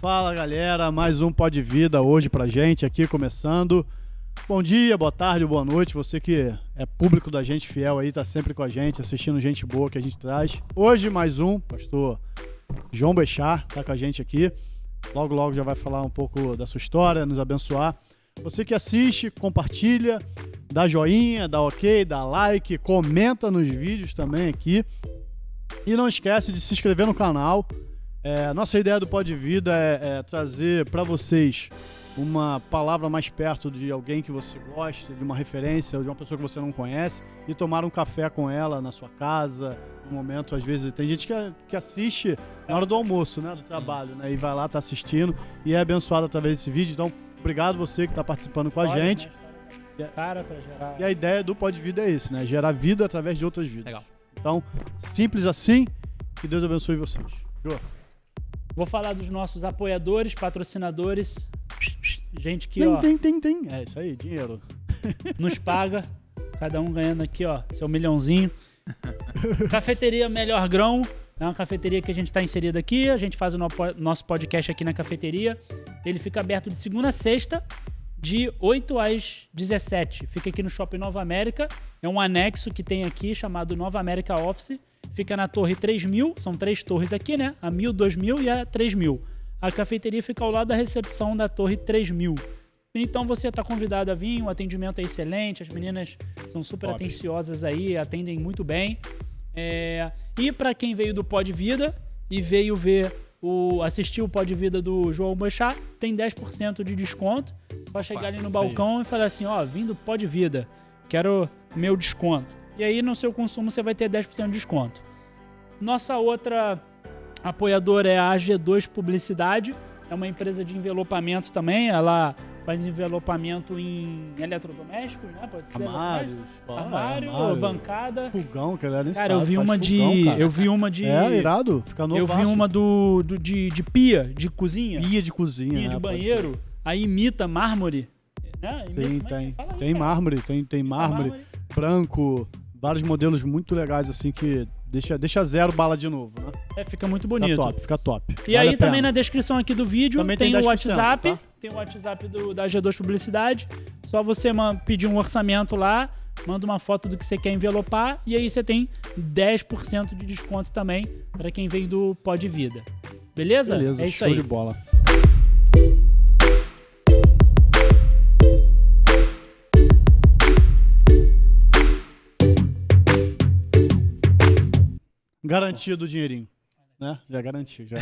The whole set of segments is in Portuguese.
Fala galera, mais um Pod Vida hoje pra gente aqui começando. Bom dia, boa tarde, boa noite, você que é público da gente fiel aí, tá sempre com a gente, assistindo gente boa que a gente traz. Hoje mais um, pastor João Bechar tá com a gente aqui. Logo já vai falar um pouco da sua história, nos abençoar. Você que assiste, compartilha, dá joinha, dá ok, dá like, comenta nos vídeos também aqui. E não esquece de se inscrever no canal. Nossa ideia do Pod Vida é trazer para vocês uma palavra mais perto de alguém que você gosta, de uma referência, de uma pessoa que você não conhece, e tomar um café com ela na sua casa, no momento, às vezes, tem gente que assiste na hora do almoço, né, do trabalho, né, e vai lá, tá assistindo, e é abençoado através desse vídeo. Então, obrigado você que está participando com a gente. Cara, pra gerar... E a ideia do Pod Vida é isso, né, gerar vida através de outras vidas. Legal. Então, simples assim, que Deus abençoe vocês. Jô. Vou falar dos nossos apoiadores, patrocinadores, gente que, Tem. É isso aí, dinheiro. nos paga, cada um ganhando aqui, ó, seu milhãozinho. Cafeteria Melhor Grão, é uma cafeteria que a gente está inserido aqui, a gente faz o nosso podcast aqui na cafeteria. Ele fica aberto de segunda a sexta, de 8 às 17. Fica aqui no Shopping Nova América, é um anexo que tem aqui chamado Nova América Office. Fica na Torre 3000, são 3 torres aqui, né? A 1000, 2000 e a 3000. A cafeteria fica ao lado da recepção da Torre 3000. Então você está convidado a vir, o atendimento é excelente, as meninas são super atenciosas aí, atendem muito bem. E para quem veio do Pod Vida e veio assistir o Pod Vida do João Bechar, tem 10% de desconto. Só chegar ali no balcão e falar assim, ó, vim do Pod Vida, quero meu desconto. E aí, no seu consumo, você vai ter 10% de desconto. Nossa outra apoiadora é a AG2 Publicidade. É uma empresa de envelopamento também. Ela faz envelopamento em eletrodomésticos, né? Pode ser armário, bancada. Fogão, que ela nem cara, sabe. Eu vi uma de... É, irado. Fica novo. Eu vi uma de pia, de cozinha. Pia de cozinha. Pia de banheiro. Aí imita mármore. Né? Tem mármore, tem mármore branco. Vários modelos muito legais, assim, que deixa zero bala de novo, né? Fica muito bonito. Fica top. E aí também na descrição aqui do vídeo também tem o 10%, WhatsApp. tá? Tem o WhatsApp da G2 Publicidade. Só você pedir um orçamento lá, manda uma foto do que você quer envelopar e aí você tem 10% de desconto também para quem vem do Pod Vida. Beleza? É isso show aí. De bola. Garantido o dinheirinho, né? Já garantiu, já.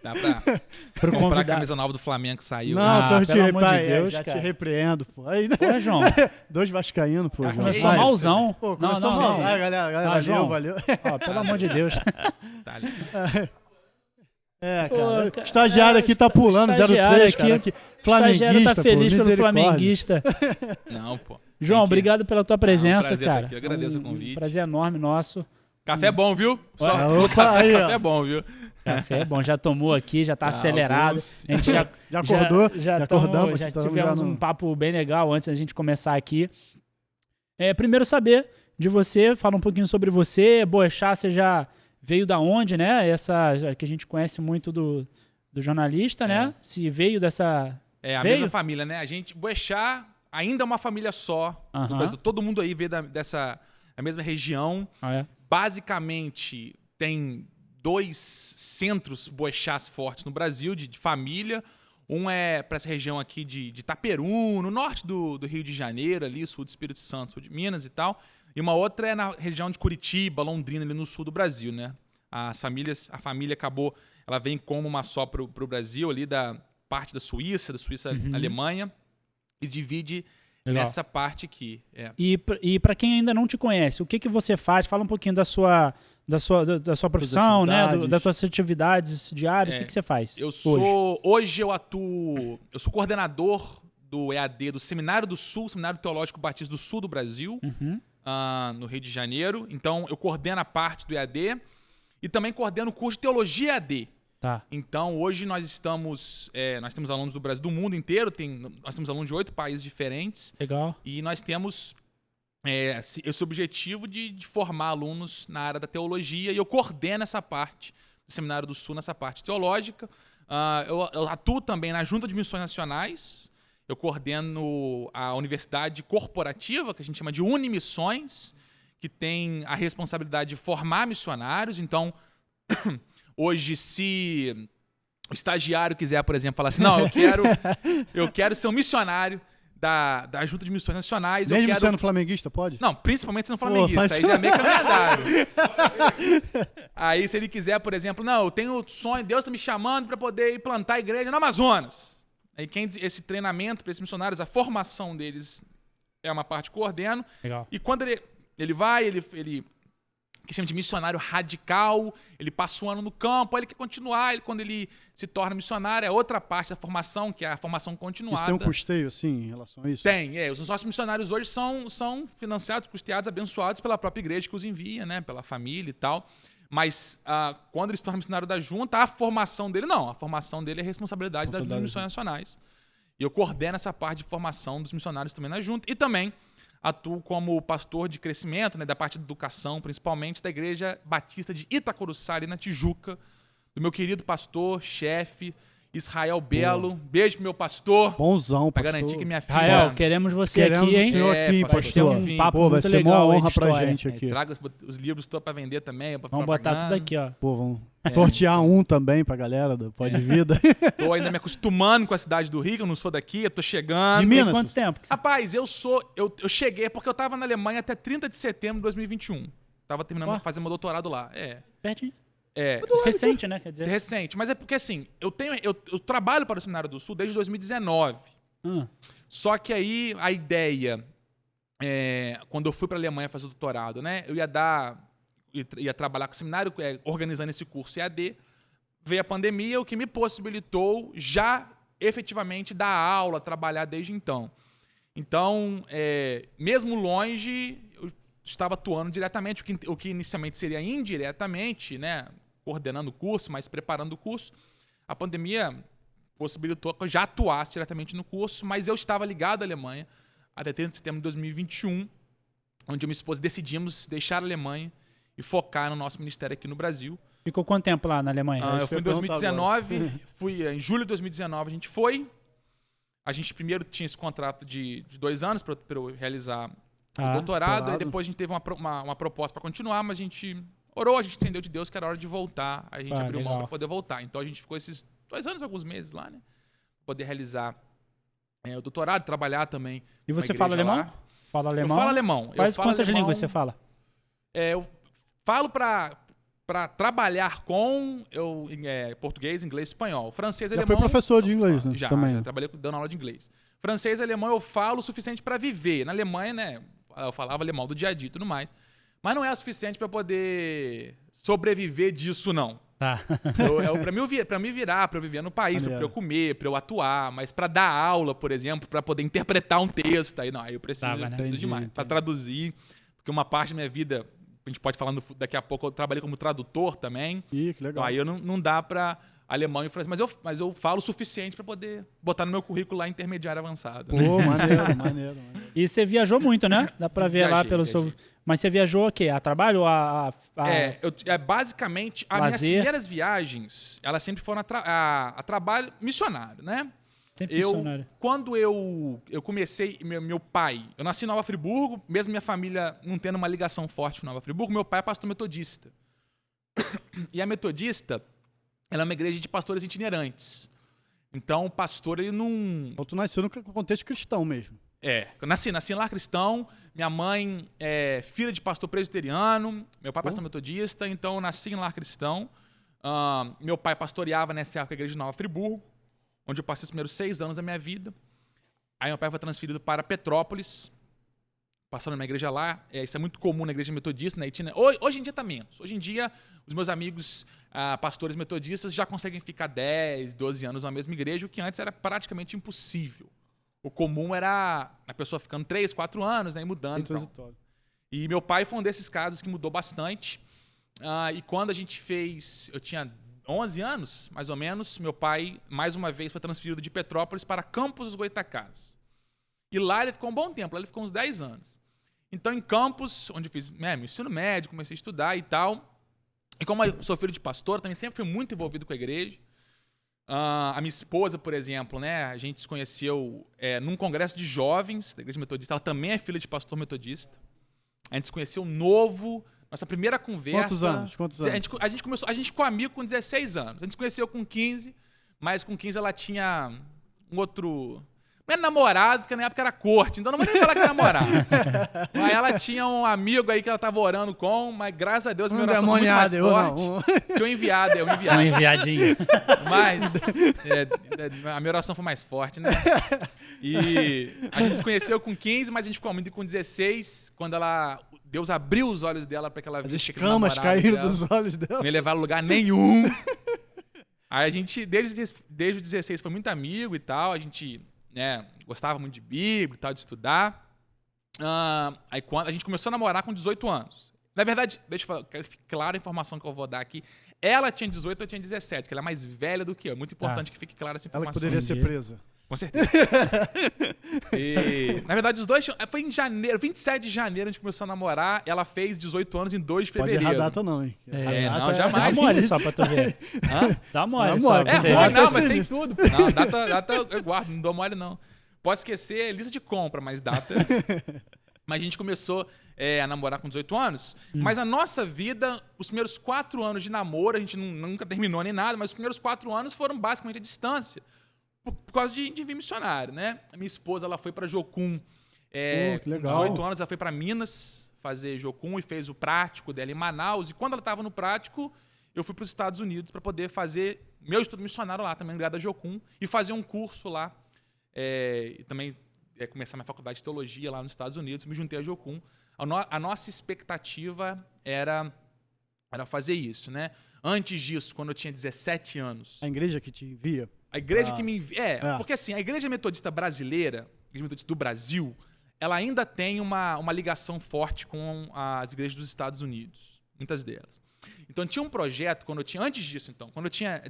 Dá pra comprar a camisa nova do Flamengo que saiu. Não, tô pelo amor de Deus, já cara. te repreendo, pô. Aí, Pô, João. 2 vascaínos, pô. Começou malzão. Pô, começou malzão. Galera, João. valeu. Ó, pelo amor de Deus. Tá ali. Cara. O estagiário aqui tá pulando 03, cara. Aqui. Flamenguista, estagiário tá feliz pô, pelo flamenguista. Não, pô. João, obrigado pela tua presença, prazer cara. aqui. Eu agradeço o convite. Prazer enorme nosso. Café é bom, viu? Aí, café é bom, viu? Café é bom, já tomou aqui, já tá acelerado. A gente já acordou? Já acordamos? Já tivemos um papo bem legal antes da gente começar aqui. Primeiro saber de você, fala um pouquinho sobre você. Bechar, você já veio da onde, né? Essa que a gente conhece muito do jornalista, né? Se veio dessa... Mesma família, né? Bechar ainda é uma família só no Brasil. Todo mundo aí veio da mesma região. Basicamente, tem 2 centros boechat fortes no Brasil, de família. Um é para essa região aqui de Itaperu, no norte do Rio de Janeiro, ali, sul do Espírito Santo, sul de Minas e tal. E uma outra é na região de Curitiba, Londrina, ali no sul do Brasil, né? A família acabou, ela vem como uma só pro Brasil, ali da parte da Suíça Alemanha, e divide... Legal. Nessa parte aqui. E para quem ainda não te conhece, o que você faz? Fala um pouquinho da sua profissão, né? Das suas atividades diárias. O que você faz? Hoje eu sou coordenador do EAD do Seminário do Sul, Seminário Teológico Batista do Sul do Brasil, no Rio de Janeiro. Então eu coordeno a parte do EAD e também coordeno o curso de Teologia EAD. Tá. Então, hoje nós temos alunos do Brasil, do mundo inteiro, nós temos alunos de 8 países diferentes. Legal. E nós temos esse objetivo de formar alunos na área da teologia, e eu coordeno essa parte Seminário do Sul nessa parte teológica. Eu atuo também na Junta de Missões Nacionais. Eu coordeno a universidade corporativa, que a gente chama de Unimissões, que tem a responsabilidade de formar missionários. Então, hoje, se o estagiário quiser, por exemplo, falar assim, não, eu quero ser um missionário da Junta de Missões Nacionais. Mesmo sendo flamenguista, pode? Não, principalmente sendo flamenguista. Aí já é meio caminhado. Aí, se ele quiser, por exemplo, não, eu tenho sonho, Deus está me chamando para poder ir plantar a igreja no Amazonas. Aí esse treinamento para esses missionários, a formação deles é uma parte que coordeno. Legal. E quando ele vai, ele que chama de missionário radical, ele passa um ano no campo, aí ele quer continuar, quando ele se torna missionário, é outra parte da formação, que é a formação continuada. Isso tem um custeio, assim, em relação a isso? Tem, os nossos missionários hoje são financiados, custeados, abençoados pela própria igreja que os envia, né, pela família e tal. Mas quando ele se torna missionário da junta, a formação dele não. A formação dele é responsabilidade das missões nacionais. E eu coordeno essa parte de formação dos missionários também na junta. E também atuo como pastor de crescimento, né, da parte de educação, principalmente da Igreja Batista de Itacoruçá, ali na Tijuca, do meu querido pastor, chefe, Israel Belo. Boa. Beijo pro meu pastor. Bonzão, pra pastor. garantir que minha filha... Israel, queremos você aqui, hein? Vai ser um papo vai muito ser legal uma aí de honra pra história. gente aqui. Traga os livros para vender também. Vamos botar tudo aqui, ó. Pô, vamos sortear um também pra galera do Pode Vida. Tô ainda me acostumando com a cidade do Rio, eu não sou daqui, eu tô chegando. De Minas? Tem quanto tempo? Rapaz, eu cheguei porque eu tava na Alemanha até 30 de setembro de 2021. Tava terminando, fazendo meu doutorado lá. Pertinho. Recente, né? Quer dizer. Recente, mas é porque assim, eu trabalho para o Seminário do Sul desde 2019. Só que aí a ideia, quando eu fui para a Alemanha fazer o doutorado, né, eu ia trabalhar com o seminário, organizando esse curso EAD. Veio a pandemia, o que me possibilitou já efetivamente dar aula, trabalhar desde então. Então, mesmo longe, eu estava atuando diretamente, o que inicialmente seria indiretamente, né, coordenando o curso, mas preparando o curso. A pandemia possibilitou que eu já atuasse diretamente no curso, mas eu estava ligado à Alemanha até 30 de setembro de 2021, onde eu e minha esposa decidimos deixar a Alemanha e focar no nosso ministério aqui no Brasil. Ficou quanto tempo lá na Alemanha? Eu fui em 2019, em julho de 2019 a gente foi. A gente primeiro tinha esse contrato de 2 anos para eu realizar o doutorado, e depois a gente teve uma proposta para continuar, mas a gente orou, a gente entendeu de Deus que era hora de voltar, a gente abriu mão para poder voltar. Então a gente ficou esses 2 anos, alguns meses lá, né? Pra poder realizar o doutorado, trabalhar também. E você fala alemão? Lá. Fala alemão? Eu falo alemão. Quantas línguas você fala? Eu falo para trabalhar com português, inglês, espanhol. Francês e alemão... Já foi professor de inglês, né? Já também. trabalhei dando aula de inglês. Francês e alemão eu falo o suficiente para viver. Na Alemanha, né, eu falava alemão do dia a dia e tudo mais. Mas não é o suficiente para poder sobreviver disso, não. Para me virar, para eu viver no país, para eu comer, para eu atuar, mas para dar aula, por exemplo, para poder interpretar um texto, aí eu preciso demais. Para traduzir, porque uma parte da minha vida, a gente pode falar daqui a pouco, eu trabalhei como tradutor também. Ih, que legal. Aí eu não dá para alemão e francês, mas eu falo o suficiente para poder botar no meu currículo lá intermediário avançado. Pô, maneiro. E você viajou muito, né? Dá para ver lá pelo seu... Mas você viajou o quê? A trabalho ou basicamente, as minhas primeiras viagens, elas sempre foram a trabalho missionário, né? Sempre missionário. Quando eu comecei, meu pai, eu nasci em Nova Friburgo, mesmo minha família não tendo uma ligação forte com Nova Friburgo, meu pai é pastor metodista. E a metodista, ela é uma igreja de pastores itinerantes. Então, o pastor, ele não... Então, tu nasceu no contexto cristão mesmo. Eu nasci em lar cristão, minha mãe é filha de pastor presbiteriano, meu pai é pastor metodista, então eu nasci em lar cristão. Meu pai pastoreava nessa época a igreja de Nova Friburgo, onde eu passei os primeiros 6 anos da minha vida. Aí meu pai foi transferido para Petrópolis, passando numa igreja lá. Isso é muito comum na igreja metodista, né? Hoje em dia está menos. Hoje em dia, os meus amigos pastores metodistas já conseguem ficar 10, 12 anos na mesma igreja, o que antes era praticamente impossível. O comum era a pessoa ficando 3, 4 anos, né, e mudando. E meu pai foi um desses casos que mudou bastante. E quando a gente fez... Eu tinha 11 anos, mais ou menos. Meu pai, mais uma vez, foi transferido de Petrópolis para Campos dos Goitacazes. E lá ele ficou um bom tempo. Lá ele ficou uns 10 anos. Então, em Campos, onde eu fiz meu ensino médio, comecei a estudar e tal, E como eu sou filho de pastor, também sempre fui muito envolvido com a igreja. A minha esposa, por exemplo, né? A gente se conheceu num congresso de jovens da igreja metodista. Ela também é filha de pastor metodista. A gente se conheceu novo. Nossa primeira conversa... Quantos anos? A gente ficou amigo com 16 anos. A gente se conheceu com 15, mas com 15 ela tinha um outro... Não era namorado, porque na época era corte, então não vou nem falar que era namorado. Mas ela tinha um amigo aí que ela tava orando com, mas graças a Deus minha oração foi muito mais forte. Tinha um enviado, Um enviadinho. Mas a minha oração foi mais forte, né? E a gente se conheceu com 15, mas a gente ficou amigo com 16, quando Deus abriu os olhos dela para que ela visse que namorado dela. As escamas caíram dos olhos dela. Não ia levar a lugar nenhum. Aí a gente, desde os 16, foi muito amigo e tal, a gente... gostava muito de Bíblia e tal, de estudar. Aí quando a gente começou a namorar com 18 anos. Na verdade, deixa eu falar, quero que fique clara a informação que eu vou dar aqui. Ela tinha 18, eu tinha 17, que ela é mais velha do que eu. É muito importante que fique clara essa informação. Ela que poderia ser presa. Com certeza. E, na verdade, os dois... Foi em janeiro, 27 de janeiro a gente começou a namorar. Ela fez 18 anos em 2 de fevereiro. Pode errar a data não, hein? Não, jamais. Dá mole só pra tu ver. Dá mole só. Não, mas tem tudo. Não, data eu guardo, não dou mole não. Pode esquecer lista de compra, mas data... Mas a gente começou a namorar com 18 anos. Mas a nossa vida, os primeiros 4 anos de namoro, a gente nunca terminou nem nada, mas os primeiros 4 anos foram basicamente à distância. Por causa de vir missionário, né? A minha esposa, ela foi para Jocum. Com 18 anos, ela foi para Minas fazer Jocum e fez o prático dela em Manaus. E quando ela estava no prático, eu fui para os Estados Unidos para poder fazer meu estudo missionário lá, também ligado a Jocum, e fazer um curso lá. E também começar minha faculdade de teologia lá nos Estados Unidos. Me juntei a Jocum. A nossa expectativa era fazer isso, né? Antes disso, quando eu tinha 17 anos... A igreja que te envia? A igreja que me envia... Porque assim, a igreja metodista brasileira, a igreja metodista do Brasil, ela ainda tem uma ligação forte com as igrejas dos Estados Unidos. Muitas delas. Então, tinha um projeto, antes disso, então, quando eu tinha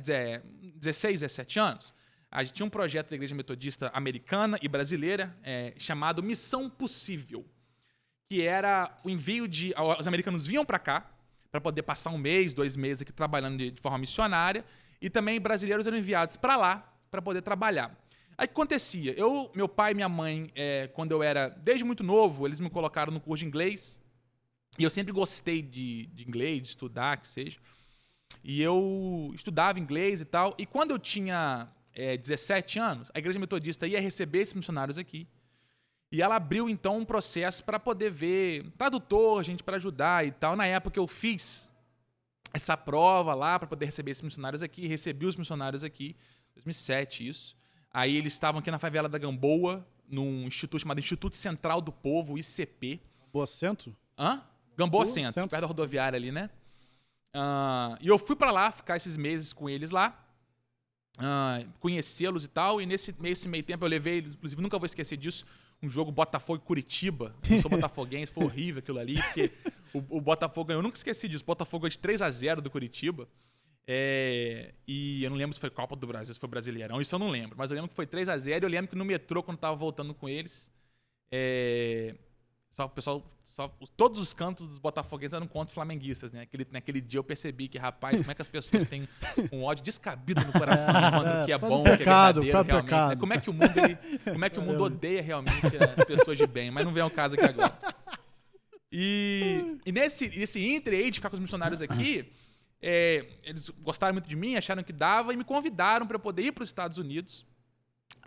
16, 17 anos, a gente tinha um projeto da igreja metodista americana e brasileira chamado Missão Possível, que era o envio de... Os americanos vinham para cá, para poder passar 1 mês, 2 meses aqui trabalhando de forma missionária, e também brasileiros eram enviados para lá para poder trabalhar. Aí o que acontecia? Meu pai e minha mãe, quando eu era desde muito novo, eles me colocaram no curso de inglês, e eu sempre gostei de inglês, de estudar, que seja. E eu estudava inglês e tal, e quando eu tinha 17 anos, a igreja metodista ia receber esses missionários aqui, e ela abriu, então, um processo para poder ver tradutor, gente para ajudar e tal. Na época, eu fiz essa prova lá para poder receber esses missionários aqui. Recebi os missionários aqui, 2007, isso. Aí eles estavam aqui na favela da Gamboa, num instituto chamado Instituto Central do Povo, ICP. Gamboa Centro? Gamboa Centro, perto da rodoviária ali, né? E eu fui para lá, ficar esses meses com eles lá, conhecê-los e tal. E nesse meio tempo eu levei, inclusive nunca vou esquecer disso, um jogo Botafogo e Curitiba. Eu sou botafoguense, foi horrível aquilo ali, porque o Botafogo ganhou. Eu nunca esqueci disso. O Botafogo ganhou de 3-0 do Curitiba. E eu não lembro se foi Copa do Brasil, se foi Brasileirão. Isso eu não lembro. Mas eu lembro que foi 3-0. E eu lembro que no metrô, quando eu tava voltando com eles, o pessoal... todos os cantos dos botafoguenses eram contra os flamenguistas, né? Naquele dia eu percebi que, rapaz, como é que as pessoas têm um ódio descabido no coração contra o que é bom, o que é verdadeiro realmente. Né? Como é que o mundo odeia realmente as pessoas de bem, mas não vem ao caso aqui agora. E nesse íntere aí de ficar com os missionários aqui, eles gostaram muito de mim, acharam que dava e me convidaram para eu poder ir para os Estados Unidos,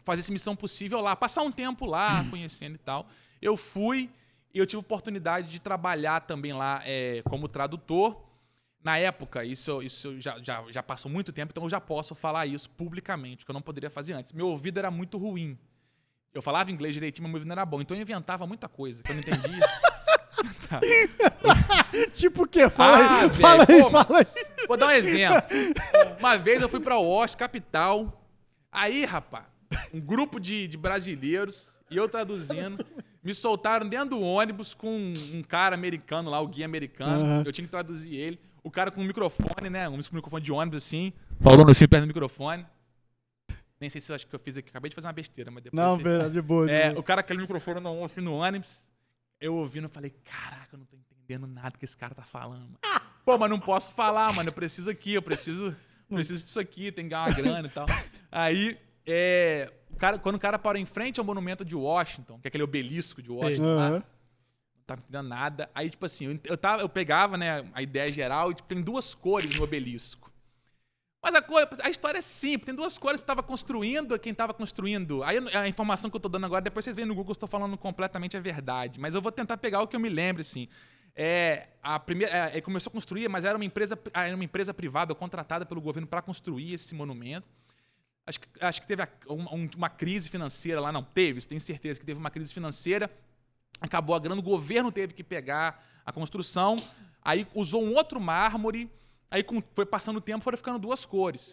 fazer essa missão possível lá, passar um tempo lá, conhecendo e tal. Eu fui... E eu tive oportunidade de trabalhar também lá como tradutor. Na época, isso já passou muito tempo, então eu já posso falar isso publicamente, que eu não poderia fazer antes. Meu ouvido era muito ruim. Eu falava inglês direitinho, mas meu ouvido não era bom. Então eu inventava muita coisa que eu não entendia. Tá. Tipo o quê? Fala aí. Vou dar um exemplo. Uma vez eu fui para Washington, capital. Aí, rapaz, um grupo de brasileiros, e eu traduzindo... Me soltaram dentro do ônibus com um cara americano lá, o guia americano. Eu tinha que traduzir ele. O cara com um microfone, né? Um microfone de ônibus, assim. Falando assim, perto do microfone. Nem sei se eu acho que eu fiz aqui. Acabei de fazer uma besteira, mas depois... Não, de boa. O cara com aquele microfone no ônibus. Eu ouvindo, eu falei, caraca, eu não tô entendendo nada que esse cara tá falando. Pô, mas não posso falar, mano, eu preciso aqui, eu preciso disso aqui, tem que ganhar uma grana e tal. Aí, quando o cara parou em frente ao monumento de Washington, que é aquele obelisco de Washington lá, não tava entendendo nada. Aí, tipo assim, eu pegava, né, a ideia geral e tipo, tem 2 cores no obelisco. Mas a história é simples, tem 2 cores que tava construindo, quem tava construindo. Aí a informação que eu tô dando agora, depois vocês veem no Google, eu estou falando completamente a verdade. Mas eu vou tentar pegar o que eu me lembro, assim. Ele começou a construir, mas era uma empresa privada, contratada pelo governo para construir esse monumento. Acho que teve uma crise financeira lá, não teve, tenho certeza que teve uma crise financeira. Acabou a grana, o governo teve que pegar a construção, aí usou um outro mármore, aí foi passando o tempo, foram ficando 2 cores.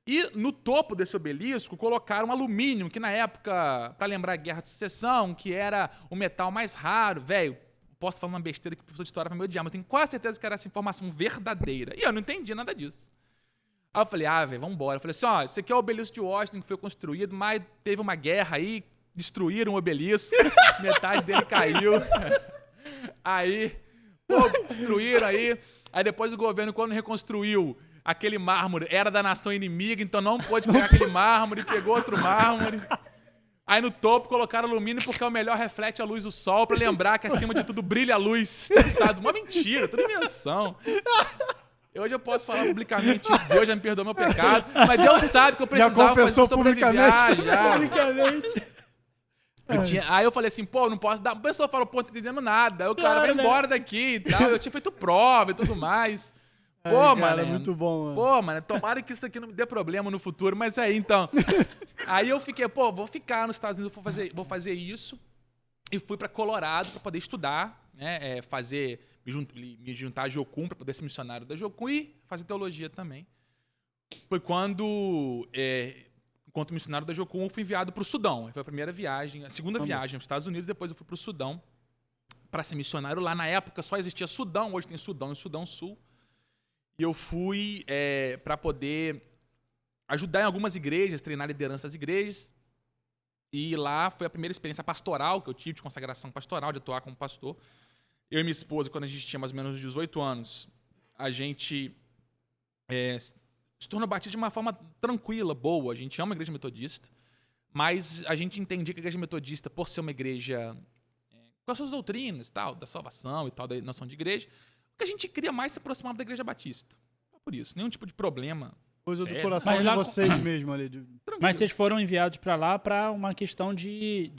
E no topo desse obelisco colocaram alumínio, que na época, para lembrar a Guerra de Sucessão, que era o metal mais raro, velho. Posso falar uma besteira que o professor de história vai me odiar, mas eu tenho quase certeza que era essa informação verdadeira. E eu não entendi nada disso. Aí eu falei, velho, vambora. Eu falei assim, ó, isso aqui é o obelisco de Washington que foi construído, mas teve uma guerra aí, destruíram o obelisco, metade dele caiu. Aí, pô, destruíram aí. Aí depois o governo, quando reconstruiu aquele mármore, era da nação inimiga, então não pôde pegar aquele mármore, pegou outro mármore. Aí no topo colocaram alumínio porque é o melhor, reflete a luz do sol, pra lembrar que acima de tudo brilha a luz dos Estados. Uma mentira, tudo invenção. Hoje eu posso falar publicamente isso, Deus já me perdoou meu pecado, mas Deus sabe que eu precisava fazer publicamente. Publicamente. Aí eu falei assim, pô, não posso dar... O pessoal falou, pô, não tô entendendo nada. Aí o cara vai embora daqui e tal. Eu tinha feito prova e tudo mais. Pô, mano. É muito bom, mano. Pô, mano, tomara que isso aqui não me dê problema no futuro. Mas aí, então... Aí eu fiquei, pô, vou ficar nos Estados Unidos, vou fazer isso. E fui pra Colorado pra poder estudar, né? Me juntar à Jocum pra poder ser missionário da Jocum e fazer teologia também. Foi quando... enquanto missionário da Jocum, eu fui enviado para o Sudão. Foi a primeira viagem, a segunda viagem aos Estados Unidos, depois eu fui para o Sudão para ser missionário. Lá na época só existia Sudão, hoje tem Sudão e Sudão Sul. E eu fui para poder ajudar em algumas igrejas, treinar a liderança das igrejas. E lá foi a primeira experiência pastoral que eu tive, de consagração pastoral, de atuar como pastor. Eu e minha esposa, quando a gente tinha mais ou menos 18 anos, a gente... se tornou batista de uma forma tranquila, boa. A gente ama a igreja metodista, mas a gente entendia que a igreja metodista, por ser uma igreja com as suas doutrinas, tal, da salvação e tal, da noção de igreja, o que a gente queria mais se aproximar da igreja batista. Por isso, nenhum tipo de problema. Coisa do coração de vocês mesmo ali. Mas vocês foram enviados para lá para uma questão de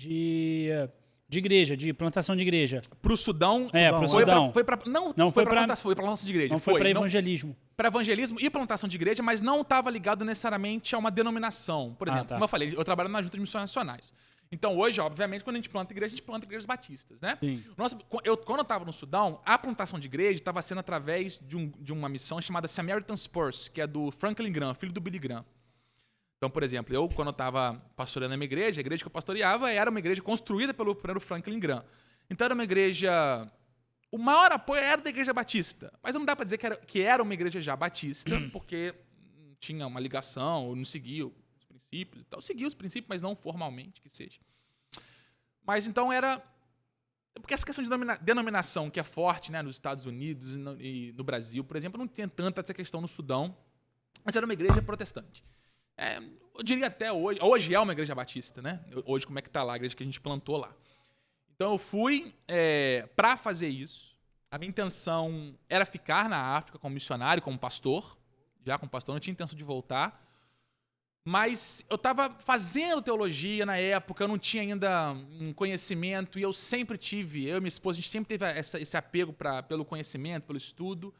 igreja, de plantação de igreja. Pro Sudão? Pro Sudão. Foi para plantação de igreja. Não foi para evangelismo. Para evangelismo e plantação de igreja, mas não estava ligado necessariamente a uma denominação. Por exemplo, como eu falei, eu trabalho na Junta de Missões Nacionais. Então, hoje, obviamente, quando a gente planta igreja, a gente planta igrejas batistas, né? Sim. Quando eu estava no Sudão, a plantação de igreja estava sendo através de uma missão chamada Samaritan Spurs, que é do Franklin Graham, filho do Billy Graham. Então, por exemplo, quando eu estava pastoreando a minha igreja, a igreja que eu pastoreava era uma igreja construída pelo Franklin Graham. Então, era uma igreja... O maior apoio era da igreja batista. Mas não dá para dizer que era uma igreja já batista, porque tinha uma ligação, ou não seguia os princípios e tal. Seguia os princípios, mas não formalmente, que seja. Mas então era... Porque essa questão de denominação, que é forte, né, nos Estados Unidos e no Brasil, por exemplo, não tem tanta essa questão no Sudão. Mas era uma igreja protestante. Eu diria até hoje... Hoje é uma igreja batista, né? Hoje, como é que está lá, a igreja que a gente plantou lá. Então, eu fui para fazer isso. A minha intenção era ficar na África como missionário, como pastor. Já como pastor, não tinha intenção de voltar. Mas eu estava fazendo teologia na época, eu não tinha ainda um conhecimento. E eu sempre tive, eu e minha esposa, a gente sempre teve esse apego pelo conhecimento, pelo estudo.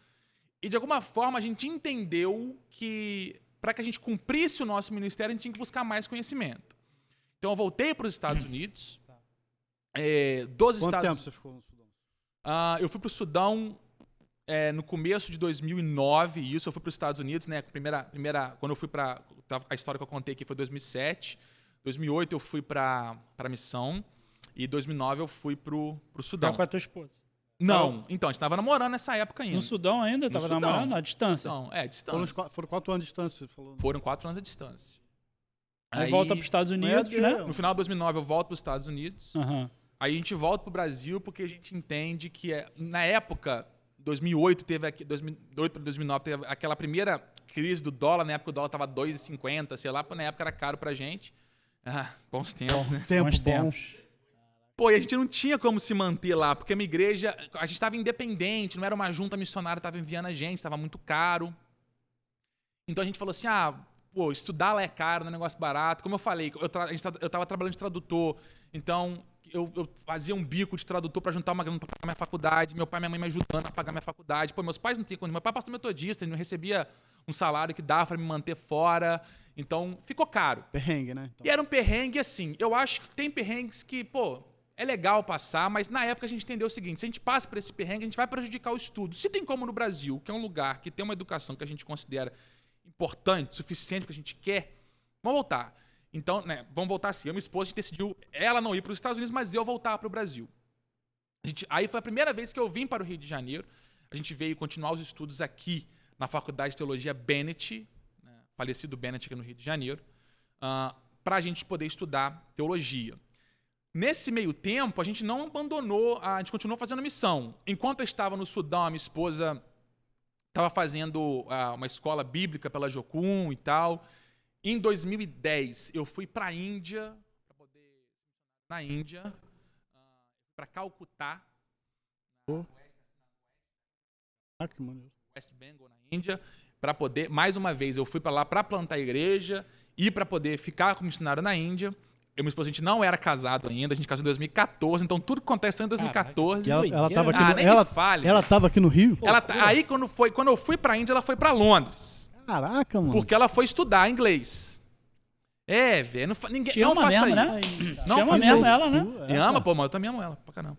E, de alguma forma, a gente entendeu que, para que a gente cumprisse o nosso ministério, a gente tinha que buscar mais conhecimento. Então, eu voltei para os Estados Unidos. Quanto tempo você ficou no Sudão? Eu fui para o Sudão no começo de 2009, e isso eu fui para os Estados Unidos, né? Quando eu fui para... A história que eu contei aqui foi 2007. 2008 eu fui para a missão, e 2009 eu fui para o Sudão. Com a tua esposa? Não, então, a gente estava namorando nessa época ainda. No Sudão ainda? Estava namorando? À distância? Não, distância. Foram 4 anos de distância, você falou. Foram 4 anos de distância. Aí volta para os Estados Unidos, né? No final de 2009 eu volto para os Estados Unidos. Uhum. Aí a gente volta pro Brasil porque a gente entende que na época 2008 teve 2008 para 2009 teve aquela primeira crise do dólar, na época o dólar tava 2,50, sei lá, na época era caro pra gente. Bons tempos, né? Bons tempos. Pô, e a gente não tinha como se manter lá, porque a minha igreja, a gente estava independente, não era uma junta missionária, estava enviando a gente, estava muito caro. Então a gente falou assim, pô, estudar lá é caro, não é negócio barato. Como eu falei, eu estava trabalhando de tradutor, então eu fazia um bico de tradutor para juntar uma grana para pagar minha faculdade, meu pai e minha mãe me ajudando a pagar minha faculdade. Pô, meus pais não tinham condição, meu pai é pastor metodista, ele não recebia um salário que dava para me manter fora, então ficou caro. Perrengue, né? Então. E era um perrengue assim, eu acho que tem perrengues que, pô, é legal passar, mas na época a gente entendeu o seguinte, se a gente passa por esse perrengue, a gente vai prejudicar o estudo. Se tem como no Brasil, que é um lugar que tem uma educação que a gente considera importante, suficiente que a gente quer, vamos voltar. Então, né, vamos voltar assim, eu e minha esposa, a gente decidiu ela não ir para os Estados Unidos, mas eu voltar para o Brasil. Aí foi a primeira vez que eu vim para o Rio de Janeiro, a gente veio continuar os estudos aqui na Faculdade de Teologia Bennett, né, falecido Bennett aqui no Rio de Janeiro, para a gente poder estudar teologia. Nesse meio tempo, a gente não abandonou, a gente continuou fazendo missão. Enquanto eu estava no Sudão, a minha esposa estava fazendo uma escola bíblica pela Jocum e tal. Em 2010, eu fui para a Índia, para Calcutá, West Bengal, na Índia, para poder, mais uma vez, eu fui para lá para plantar a igreja e para poder ficar como missionário na Índia. Eu e minha esposa, a gente não era casado ainda, a gente casou em 2014, então tudo aconteceu em 2014. Ela estava aqui, ela estava aqui no Rio? Aí, quando eu fui pra Índia, ela foi pra Londres. Caraca, mano. Porque ela foi estudar inglês. Velho, ninguém Te não ama faça mesmo, isso. Né? Não ama faça mesmo isso. ela, né? Me ama, pô, mano, eu também amo ela, pra caramba.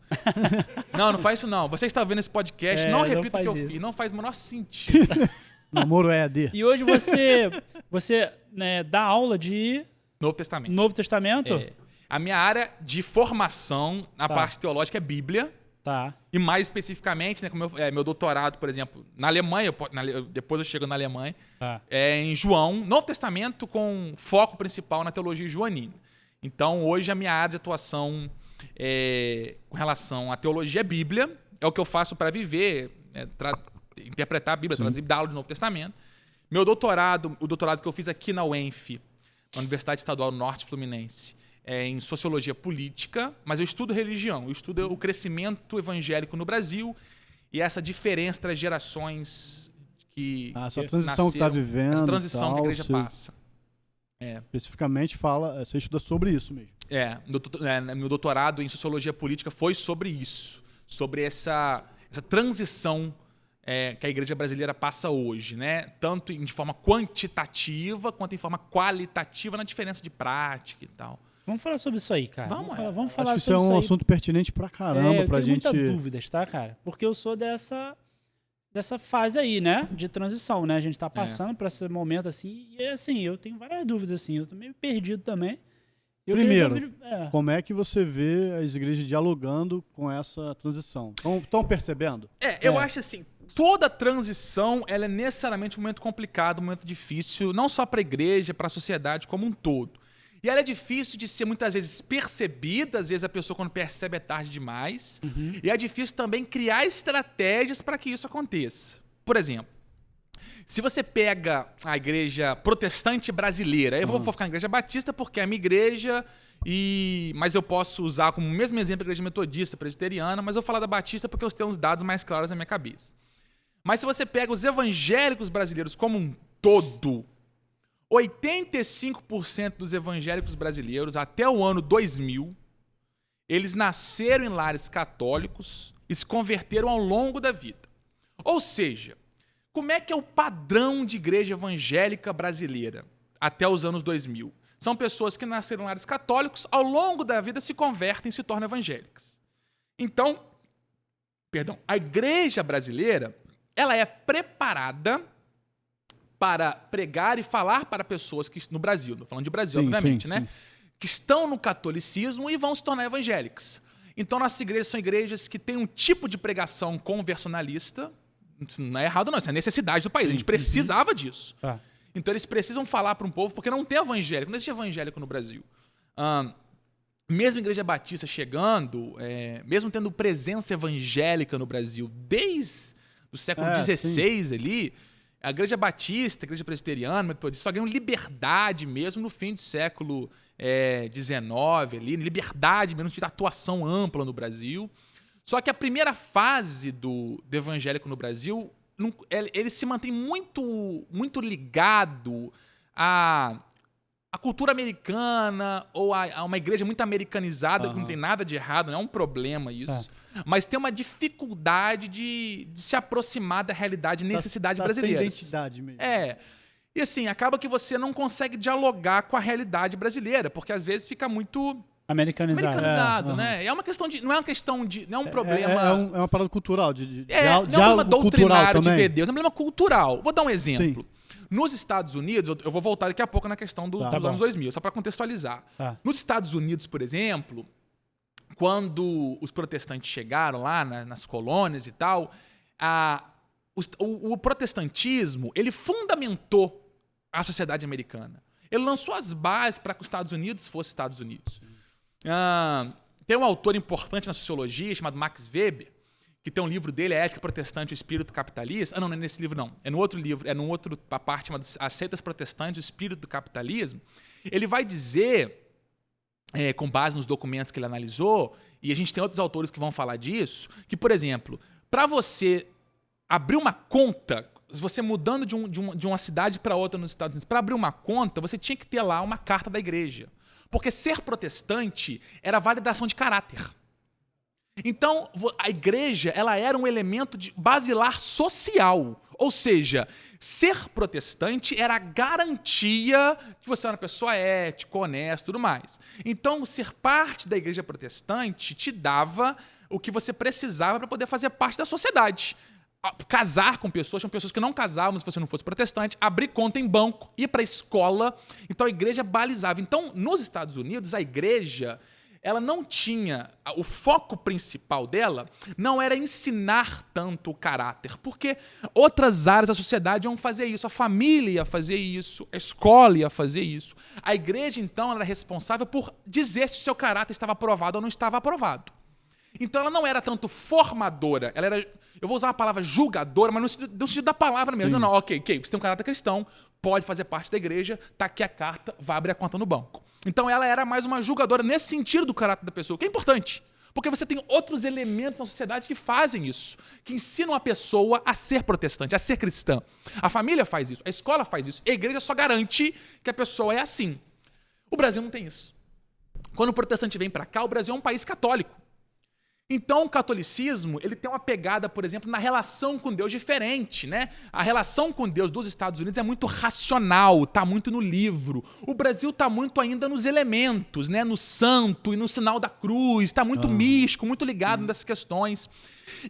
Não faz isso não. Você está vendo esse podcast, não repita o que eu fiz. Não faz o menor sentido. Namoro EAD. E hoje você né, dá aula de... Novo Testamento? É. A minha área de formação na parte teológica é Bíblia. Tá. E mais especificamente, né, como meu doutorado, por exemplo, na Alemanha, depois eu chego na Alemanha, em João, Novo Testamento com foco principal na teologia joanina. Então, hoje a minha área de atuação com relação à teologia é Bíblia, é o que eu faço para viver, interpretar a Bíblia, traduzir, dar aula de Novo Testamento. Meu doutorado, o doutorado que eu fiz aqui na UENF, na Universidade Estadual Norte Fluminense, em sociologia política, mas eu estudo religião, eu estudo o crescimento evangélico no Brasil e essa diferença entre as gerações essa transição que está vivendo. Essa transição que a igreja passa. Especificamente você estuda sobre isso mesmo. Meu doutorado em sociologia política foi sobre isso, sobre essa transição que a igreja brasileira passa hoje, né? Tanto de forma quantitativa quanto em forma qualitativa na diferença de prática e tal. Vamos falar sobre isso aí, cara. Vamos falar Acho que sobre isso é um assunto pertinente pra caramba pra gente. Eu tenho muitas dúvidas, tá, cara? Porque eu sou dessa fase aí, né? De transição, né? A gente tá passando por esse momento assim. E assim, eu tenho várias dúvidas, assim. Eu tô meio perdido também. Primeiro, como é que você vê as igrejas dialogando com essa transição? Estão percebendo? Eu acho assim, toda transição ela é necessariamente um momento complicado, um momento difícil, não só para a igreja, para a sociedade como um todo. E ela é difícil de ser muitas vezes percebida, às vezes a pessoa quando percebe é tarde demais. E é difícil também criar estratégias para que isso aconteça. Por exemplo, se você pega a igreja protestante brasileira, eu vou focar na igreja batista porque é a minha igreja, mas eu posso usar como mesmo exemplo a igreja metodista, presbiteriana, mas eu vou falar da batista porque eu tenho uns dados mais claros na minha cabeça. Mas se você pega os evangélicos brasileiros como um todo, 85% dos evangélicos brasileiros, até o ano 2000, eles nasceram em lares católicos e se converteram ao longo da vida. Ou seja, como é que é o padrão de igreja evangélica brasileira até os anos 2000? São pessoas que nasceram em lares católicos, ao longo da vida se convertem e se tornam evangélicas. Então, a igreja brasileira, ela é preparada para pregar e falar para pessoas que no Brasil, estou falando de Brasil, obviamente, né? Que estão no catolicismo e vão se tornar evangélicas. Então, nossas igrejas são igrejas que têm um tipo de pregação conversionalista. Isso não é errado, não. Isso é necessidade do país. A gente precisava disso. Então, eles precisam falar para um povo, porque não tem evangélico, não existe evangélico no Brasil. Mesmo a Igreja Batista chegando, mesmo tendo presença evangélica no Brasil, desde do século XVI ali, a Igreja Batista, a Igreja Presbiteriana, Metodista, só ganham liberdade mesmo no fim do século XIX, ali, liberdade mesmo de atuação ampla no Brasil. Só que a primeira fase do evangélico no Brasil, ele se mantém muito ligado à cultura americana ou a uma igreja muito americanizada, que não tem nada de errado, não é um problema isso. Mas tem uma dificuldade de se aproximar da realidade e necessidade brasileira. Sem identidade mesmo. E assim, acaba que você não consegue dialogar com a realidade brasileira, porque às vezes fica muito americanizado, né? É uma questão de. Não é uma questão de. Não é um problema. É uma parada cultural. Não é um problema doutrinário de ver Deus, é um problema cultural. Vou dar um exemplo. Sim. Nos Estados Unidos, eu vou voltar daqui a pouco na questão dos anos 2000, só para contextualizar. Nos Estados Unidos, por exemplo, quando os protestantes chegaram lá nas colônias e tal, o protestantismo, ele fundamentou a sociedade americana. Ele lançou as bases para que os Estados Unidos fosse Estados Unidos. Tem um autor importante na sociologia chamado Max Weber, que tem um livro dele, A Ética Protestante e o Espírito Capitalista. Não é nesse livro, não. É no outro livro, a parte chamada As Seitas Protestantes e o Espírito do Capitalismo. Ele vai dizer, com base nos documentos que ele analisou, e a gente tem outros autores que vão falar disso, que, por exemplo, para você abrir uma conta, você mudando de uma cidade para outra nos Estados Unidos, para abrir uma conta, você tinha que ter lá uma carta da igreja. Porque ser protestante era validação de caráter. Então, a igreja ela era um elemento basilar social. Ou seja, ser protestante era a garantia que você era uma pessoa ética, honesta e tudo mais. Então, ser parte da igreja protestante te dava o que você precisava para poder fazer parte da sociedade. Casar com pessoas, tinham pessoas que não casavam se você não fosse protestante, abrir conta em banco, ir para a escola. Então, a igreja balizava. Então, nos Estados Unidos, a igreja... ela não tinha... O foco principal dela não era ensinar tanto o caráter, porque outras áreas da sociedade iam fazer isso. A família ia fazer isso, a escola ia fazer isso. A igreja, então, era responsável por dizer se o seu caráter estava aprovado ou não estava aprovado. Então, ela não era tanto formadora, ela era... Eu vou usar a palavra julgadora, mas no sentido da palavra mesmo. Sim. Não, ok, você tem um caráter cristão, pode fazer parte da igreja, tá aqui a carta, vai abrir a conta no banco. Então ela era mais uma julgadora nesse sentido do caráter da pessoa, que é importante. Porque você tem outros elementos na sociedade que fazem isso, que ensinam a pessoa a ser protestante, a ser cristã. A família faz isso, a escola faz isso, a igreja só garante que a pessoa é assim. O Brasil não tem isso. Quando o protestante vem para cá, o Brasil é um país católico. Então, o catolicismo, ele tem uma pegada, por exemplo, na relação com Deus diferente, né? A relação com Deus dos Estados Unidos é muito racional, tá muito no livro. O Brasil tá muito ainda nos elementos, né? No santo e no sinal da cruz, tá muito místico, muito ligado nessas questões.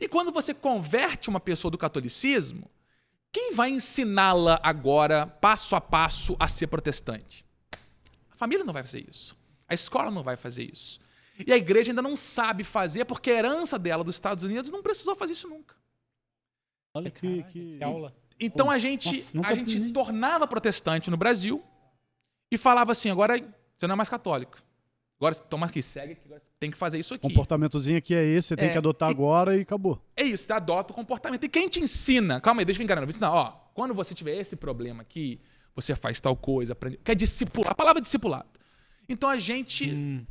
E quando você converte uma pessoa do catolicismo, quem vai ensiná-la agora, passo a passo, a ser protestante? A família não vai fazer isso. A escola não vai fazer isso. E a igreja ainda não sabe fazer, porque a herança dela dos Estados Unidos não precisou fazer isso nunca. Olha que aula. Então a gente tornava protestante no Brasil e falava assim, agora você não é mais católico. Agora toma aqui, segue aqui, agora tem que fazer isso aqui. O comportamentozinho aqui é esse, você tem que adotar agora e acabou. É isso, você adota o comportamento. E quem te ensina, calma aí, deixa eu enganar, vou te ensinar, ó, quando você tiver esse problema aqui, você faz tal coisa, aprende, que é discipular, a palavra é discipulado. Então a gente...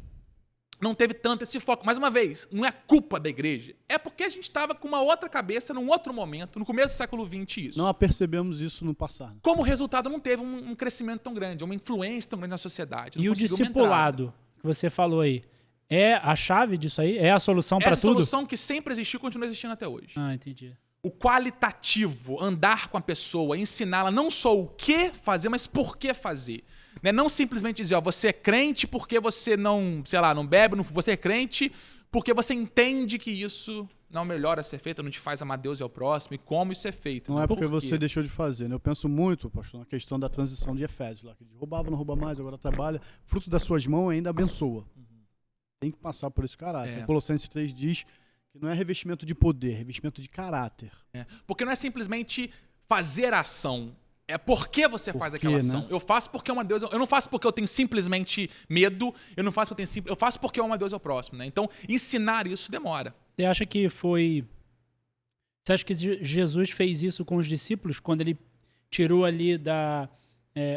não teve tanto esse foco. Mais uma vez, não é culpa da igreja. É porque a gente estava com uma outra cabeça, num outro momento, no começo do século XX, isso. Não apercebemos isso no passado. Como resultado, não teve um crescimento tão grande, uma influência tão grande na sociedade. E o discipulado, que você falou aí, é a chave disso aí? É a solução para tudo? É a solução que sempre existiu e continua existindo até hoje. Ah, entendi. O qualitativo, andar com a pessoa, ensiná-la não só o que fazer, mas por que fazer. Não simplesmente dizer, ó, você é crente porque você não, sei lá, não bebe, você é crente porque você entende que isso não melhora a ser feito, não te faz amar Deus e ao próximo, e como isso é feito. Não é porque você deixou de fazer, né? Eu penso muito, pastor, na questão da transição de Efésios, lá, que roubava, não rouba mais, agora trabalha, fruto das suas mãos ainda abençoa. Tem que passar por esse caráter. Colossenses 3 diz que não é revestimento de poder, é revestimento de caráter. Porque não é simplesmente fazer a ação, é por que você faz aquela ação. Né? Eu faço porque é uma Deus. Eu não faço porque eu tenho simplesmente medo. Eu não faço porque eu faço porque é uma Deus ao próximo, né? Então, ensinar isso demora. Você acha que foi Você acha que Jesus fez isso com os discípulos, quando ele tirou ali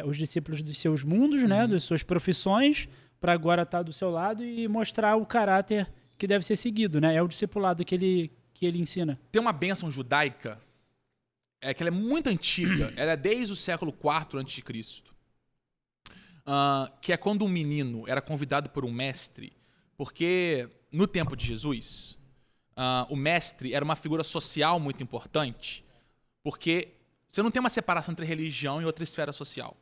os discípulos dos seus mundos, né, das suas profissões, para agora estar do seu lado e mostrar o caráter que deve ser seguido, né? É o discipulado que ele ensina. Tem uma bênção judaica, que ela é muito antiga, ela é desde o século IV a.C., que é quando um menino era convidado por um mestre, porque no tempo de Jesus, o mestre era uma figura social muito importante, porque você não tem uma separação entre religião e outra esfera social.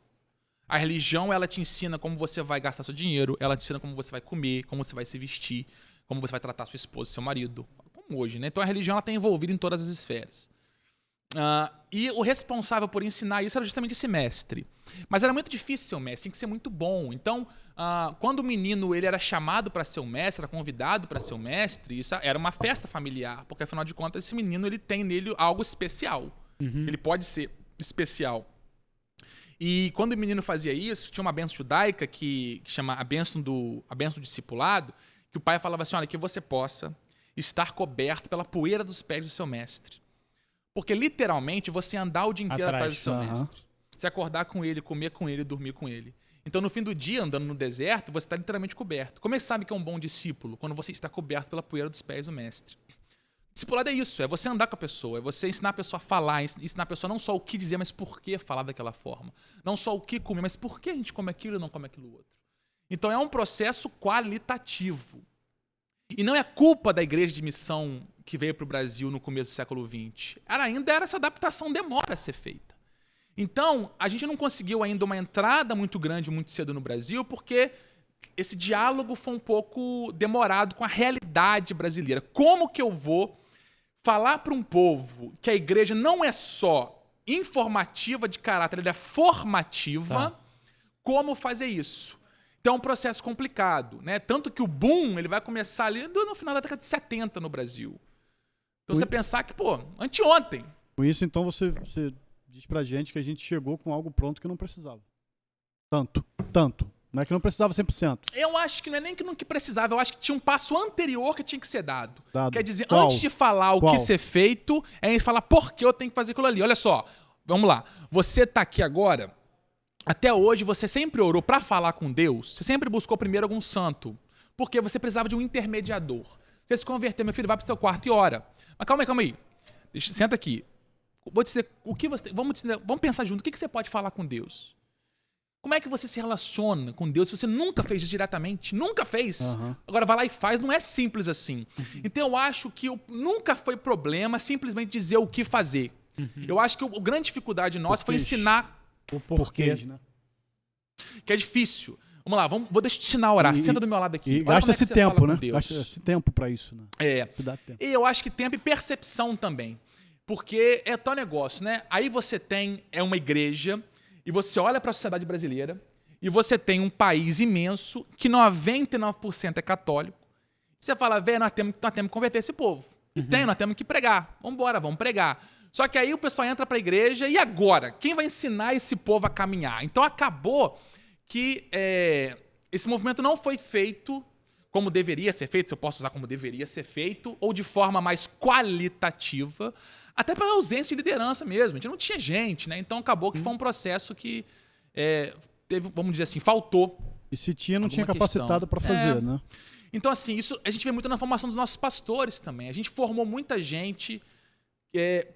A religião, ela te ensina como você vai gastar seu dinheiro, ela te ensina como você vai comer, como você vai se vestir, como você vai tratar sua esposa, seu marido, como hoje, né? Então a religião ela está envolvida em todas as esferas. E o responsável por ensinar isso era justamente esse mestre. Mas era muito difícil ser um mestre, tinha que ser muito bom. Então, quando o menino ele era chamado para ser um mestre, era convidado para ser um mestre, isso era uma festa familiar, porque afinal de contas esse menino ele tem nele algo especial. Ele pode ser especial. E quando o menino fazia isso, tinha uma bênção judaica que chama a bênção do discipulado, que o pai falava assim, olha, que você possa estar coberto pela poeira dos pés do seu mestre. Porque literalmente você andar o dia inteiro atrás do seu mestre. Você acordar com ele, comer com ele, dormir com ele. Então no fim do dia, andando no deserto, você está literalmente coberto. Como é que sabe que é um bom discípulo? Quando você está coberto pela poeira dos pés do mestre. Discipulado é isso, é você andar com a pessoa, é você ensinar a pessoa a falar, ensinar a pessoa não só o que dizer, mas por que falar daquela forma. Não só o que comer, mas por que a gente come aquilo e não come aquilo outro. Então é um processo qualitativo. E não é culpa da igreja de missão que veio para o Brasil no começo do século XX. Ainda era essa adaptação, demora a ser feita. Então, a gente não conseguiu ainda uma entrada muito grande, muito cedo no Brasil, porque esse diálogo foi um pouco demorado com a realidade brasileira. Como que eu vou falar para um povo que a igreja não é só informativa de caráter, ela é formativa, como fazer isso? Então é um processo complicado, né? Tanto que o boom ele vai começar ali no final da década de 70 no Brasil. Então você pensar que, anteontem. Com isso, então, você diz pra gente que a gente chegou com algo pronto que não precisava. Tanto. Não é que não precisava 100%. Eu acho que não é nem que não que precisava, eu acho que tinha um passo anterior que tinha que ser dado. Quer dizer, Qual? Antes de falar o que ser feito, é falar por que eu tenho que fazer aquilo ali. Olha só, vamos lá. Você tá aqui agora, até hoje você sempre orou para falar com Deus, você sempre buscou primeiro algum santo, porque você precisava de um intermediador. Você se converteu, meu filho, vai pro seu quarto e ora. Mas calma aí. Senta aqui. Vou te dizer o que você. Vamos pensar junto. O que você pode falar com Deus? Como é que você se relaciona com Deus se você nunca fez isso diretamente? Nunca fez. Agora vai lá e faz. Não é simples assim. Então eu acho que nunca foi problema simplesmente dizer o que fazer. Eu acho que a grande dificuldade nossa foi ensinar o porquê, né? Que é difícil. Vamos lá, vou deixar eu te ensinar a orar. Senta do meu lado aqui. E gasta esse tempo, né? Gasta esse tempo pra isso, né? E eu acho que tempo e percepção também. Porque é tal negócio, né? Aí você tem uma igreja e você olha para a sociedade brasileira e você tem um país imenso que 99% é católico. Você fala, velho, nós temos que converter esse povo. E nós temos que pregar. Vamos pregar. Só que aí o pessoal entra para a igreja e agora? Quem vai ensinar esse povo a caminhar? Então acabou que esse movimento não foi feito como deveria ser feito, se eu posso usar como deveria ser feito, ou de forma mais qualitativa, até pela ausência de liderança mesmo. A gente não tinha gente, né? Então acabou que foi um processo que teve, vamos dizer assim, faltou. E se tinha, não tinha capacitado para fazer, né? Então, assim, isso a gente vê muito na formação dos nossos pastores também. A gente formou muita gente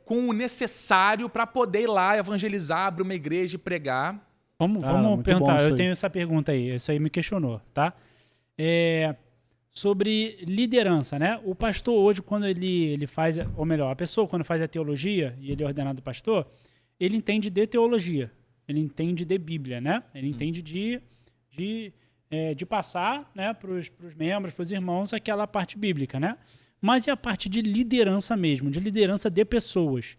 com o necessário para poder ir lá evangelizar, abrir uma igreja e pregar. Vamos perguntar, eu tenho essa pergunta aí, isso aí me questionou, tá? Sobre liderança, né? O pastor hoje, quando ele faz, ou melhor, a pessoa quando faz a teologia, e ele é ordenado pastor, ele entende de teologia, ele entende de Bíblia, né? Ele entende de passar, né, para os membros, para os irmãos, aquela parte bíblica, né? Mas e a parte de liderança mesmo, de liderança de pessoas?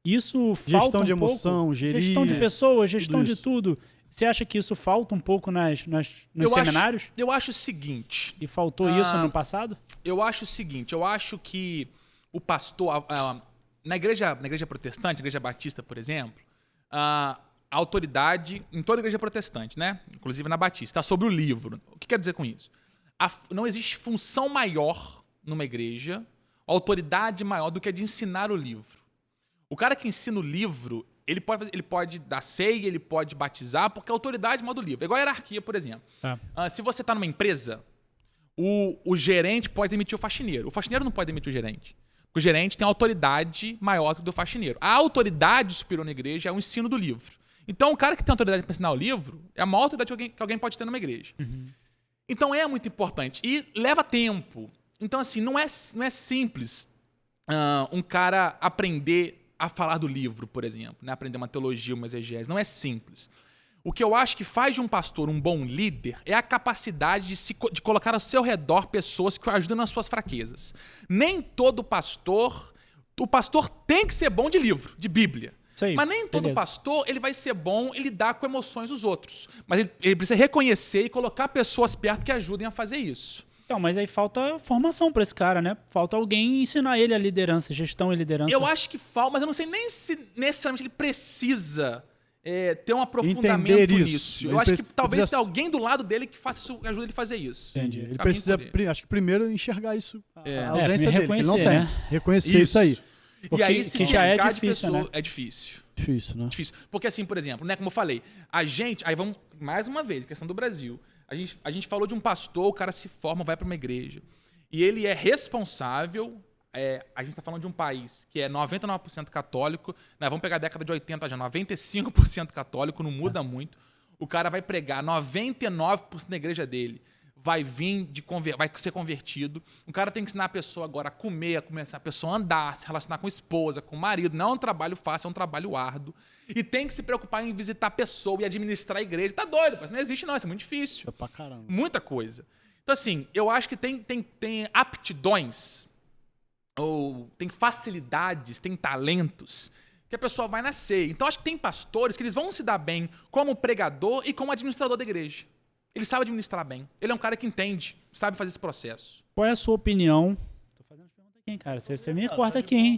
Isso falta gestão de emoção, pouco. Gestão de pessoas, gestão de tudo. Você acha que isso falta um pouco nos seminários? Eu acho o seguinte... E faltou isso no passado? Eu acho o seguinte, eu acho que o pastor... na igreja protestante, na igreja batista, por exemplo, a autoridade, em toda a igreja protestante, né? Inclusive na batista, está sobre o livro. O que quer dizer com isso? Não existe função maior numa igreja, autoridade maior do que a de ensinar o livro. O cara que ensina o livro, ele pode dar ceia, ele pode batizar, porque a autoridade manda o livro. É igual a hierarquia, por exemplo. Se você está numa empresa, o gerente pode demitir o faxineiro. O faxineiro não pode demitir o gerente. Porque o gerente tem autoridade maior do que o faxineiro. A autoridade superior na igreja é o ensino do livro. Então, o cara que tem autoridade para ensinar o livro é a maior autoridade que alguém pode ter numa igreja. Então, é muito importante. E leva tempo. Então, assim, não é simples um cara aprender a falar do livro, por exemplo, né? Aprender uma teologia, uma exegese. Não é simples. O que eu acho que faz de um pastor um bom líder é a capacidade de colocar ao seu redor pessoas que o ajudam nas suas fraquezas. Nem todo pastor... O pastor tem que ser bom de livro, de Bíblia. Aí, mas nem todo pastor ele vai ser bom em lidar com emoções dos outros. Mas ele precisa reconhecer e colocar pessoas perto que ajudem a fazer isso. Então, mas aí falta formação para esse cara, né? Falta alguém ensinar ele a liderança, gestão e liderança. Eu acho que falta, mas eu não sei nem se necessariamente ele precisa ter um aprofundamento nisso. Eu acho que talvez tenha alguém do lado dele que faça isso, ajude ele a fazer isso. Entendi. Ele precisa, acho que primeiro enxergar isso, a ausência dele, que ele não tem. Né? Reconhecer isso aí. Porque, e aí, se já é difícil, né? É difícil. Difícil, né? Difícil. Porque assim, por exemplo, né, como eu falei, aí vamos, mais uma vez, questão do Brasil. A gente falou de um pastor, o cara se forma, vai para uma igreja. E ele é responsável, a gente está falando de um país que é 99% católico, né, vamos pegar a década de 80 já, 95% católico, não muda muito. O cara vai pregar 99% na igreja dele. Vai ser convertido. O cara tem que ensinar a pessoa agora a comer, a começar a pessoa a andar, a se relacionar com a esposa, com o marido. Não é um trabalho fácil, é um trabalho árduo. E tem que se preocupar em visitar a pessoa e administrar a igreja. Tá doido, mas não existe não, isso é muito difícil. É pra caramba. Muita coisa. Então assim, eu acho que tem aptidões, ou tem facilidades, tem talentos que a pessoa vai nascer. Então acho que tem pastores que eles vão se dar bem como pregador e como administrador da igreja. Ele sabe administrar bem. Ele é um cara que entende, sabe fazer esse processo. Qual é a sua opinião? Tô fazendo pergunta aqui, hein, cara. Você me corta aqui, hein?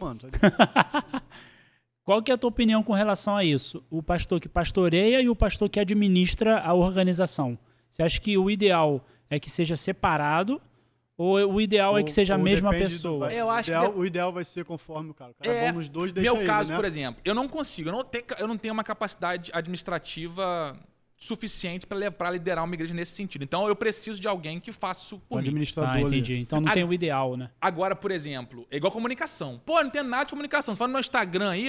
Qual que é a tua opinião com relação a isso? O pastor que pastoreia e o pastor que administra a organização. Você acha que o ideal é que seja separado ou o ideal é que seja a mesma pessoa? Eu acho que o ideal vai ser conforme o cara. O cara é bom nos dois, deixa meu caso, né? Por exemplo, eu não consigo, eu não tenho uma capacidade administrativa suficiente para liderar uma igreja nesse sentido. Então, eu preciso de alguém que faça isso por mim. Administrador. Entendi. Então, não tem o ideal, né? Agora, por exemplo, é igual comunicação. Pô, eu não tenho nada de comunicação. Você fala no meu Instagram aí,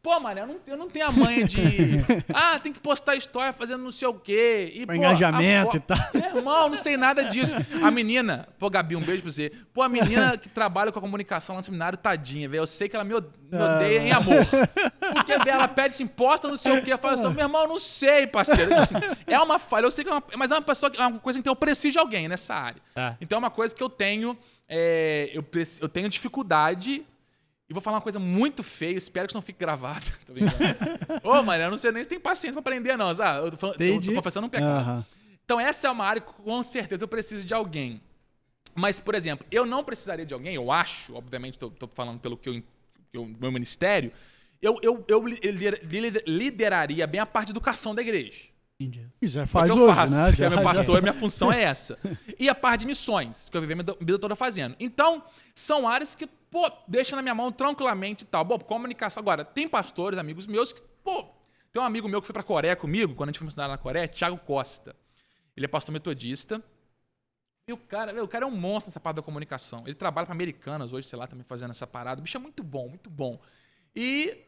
pô, mano, eu não tenho a manha de... tem que postar história fazendo não sei o quê. E, engajamento e tal. Meu irmão, não sei nada disso. A menina... Pô, Gabi, um beijo pra você. Pô, a menina que trabalha com a comunicação lá no seminário, tadinha, velho. Eu sei que ela me odeia em amor. Porque, velho, ela pede assim, posta não sei o quê. Eu falo assim, meu irmão, eu não sei, parceiro. Assim, é uma falha. Eu sei que mas é uma pessoa, é uma coisa que eu preciso de alguém nessa área. Então, é uma coisa que eu tenho... eu tenho dificuldade... E vou falar uma coisa muito feia, espero que isso não fique gravado. Tô brincando. Mano, eu não sei nem se tem paciência pra aprender, não. Eu tô confessando um pecado. Então, essa é uma área que, com certeza, eu preciso de alguém. Mas, por exemplo, eu não precisaria de alguém, eu acho, obviamente, tô falando pelo meu ministério, eu lideraria bem a parte de educação da igreja. Entendi. E já faz hoje, eu faço, né? Que é meu pastor, minha função é essa. E a parte de missões, que eu vivi a minha vida toda fazendo. Então, são áreas que, deixa na minha mão tranquilamente e tal. Comunicação. Agora, tem pastores, amigos meus, que, tem um amigo meu que foi pra Coreia comigo, quando a gente foi ensinar na Coreia, Thiago Costa. Ele é pastor metodista. E o cara é um monstro nessa parte da comunicação. Ele trabalha pra Americanas hoje, sei lá, também fazendo essa parada. O bicho é muito bom, muito bom. E,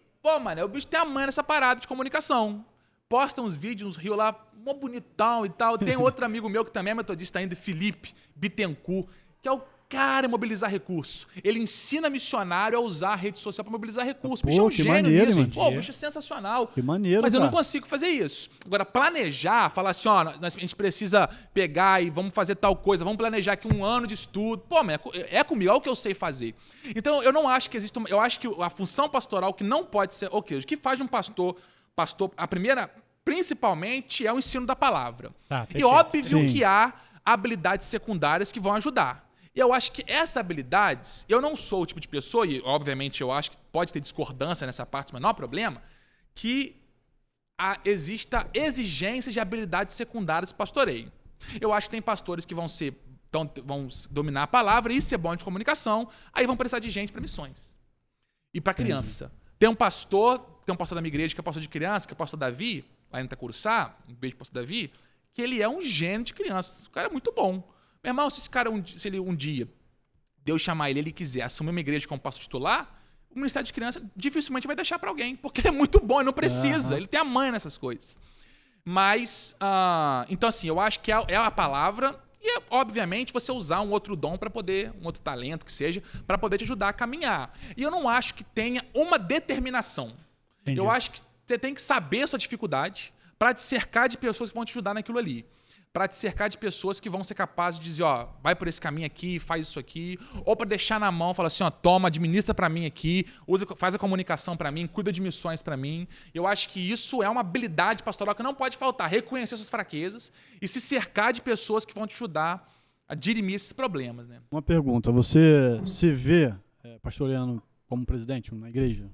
mano, o bicho tem a manha nessa parada de comunicação. Posta uns vídeos, uns rios lá, mó bonitão e tal. Tem outro amigo meu que também é metodista ainda, Felipe Bittencourt, que é o cara mobilizar recursos. Ele ensina missionário a usar a rede social para mobilizar recursos. O bicho é um gênio nisso. O bicho é sensacional. Que maneiro, mas eu não consigo fazer isso. Agora, planejar, falar assim, a gente precisa pegar e vamos fazer tal coisa, vamos planejar aqui 1 ano de estudo. Mas é comigo, é o que eu sei fazer. Então, eu não acho que existe... Eu acho que a função pastoral que não pode ser... O que faz de um pastor, a primeira, principalmente, é o ensino da palavra. E óbvio que há habilidades secundárias que vão ajudar. E eu acho que essas habilidades, eu não sou o tipo de pessoa, e obviamente eu acho que pode ter discordância nessa parte, mas não há problema, que exista exigência de habilidades secundárias de pastoreio. Eu acho que tem pastores que vão dominar a palavra e ser bom de comunicação, aí vão precisar de gente para missões. E para criança. Tem um pastor da minha igreja, que é pastor de criança, que é o pastor Davi, lá em Itacuruçá, um beijo pro pastor Davi, que ele é um gênio de criança. O cara é muito bom. Meu irmão, se esse cara, se ele um dia, Deus chamar ele quiser assumir uma igreja como pastor titular, o ministério de criança dificilmente vai deixar para alguém, porque ele é muito bom, ele não precisa, ele tem a manha nessas coisas. Mas, então assim, eu acho que é a palavra e, obviamente, você usar um outro dom para poder, um outro talento que seja, para poder te ajudar a caminhar. E eu não acho que tenha uma determinação. Entendi. Eu acho que você tem que saber a sua dificuldade para te cercar de pessoas que vão te ajudar naquilo ali. Para te cercar de pessoas que vão ser capazes de dizer, ó, vai por esse caminho aqui, faz isso aqui, ou para deixar na mão, falar assim, ó, toma, administra para mim aqui, faz a comunicação para mim, cuida de missões para mim. Eu acho que isso é uma habilidade pastoral que não pode faltar, reconhecer suas fraquezas e se cercar de pessoas que vão te ajudar a dirimir esses problemas, né? Uma pergunta, você se vê pastoreando como presidente na igreja?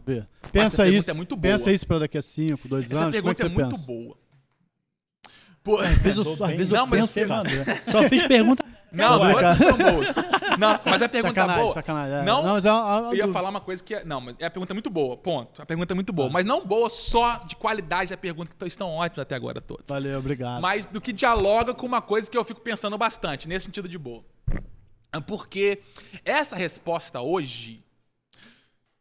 Vê. Pensa isso, é muito boa. Pensa isso para daqui a 5, 2 anos. Essa pergunta como é que muito pensa? boa. Às vezes eu penso, só fiz pergunta. Não, mas a pergunta sacanagem, boa. Sacanagem. Não, mas eu ia falar uma coisa que não, mas é a pergunta muito boa, ponto. A pergunta é muito boa, mas não boa só de qualidade da pergunta, que estão ótimas até agora todos. Valeu, obrigado. Mas do que dialoga com uma coisa que eu fico pensando bastante, nesse sentido de boa. Porque essa resposta hoje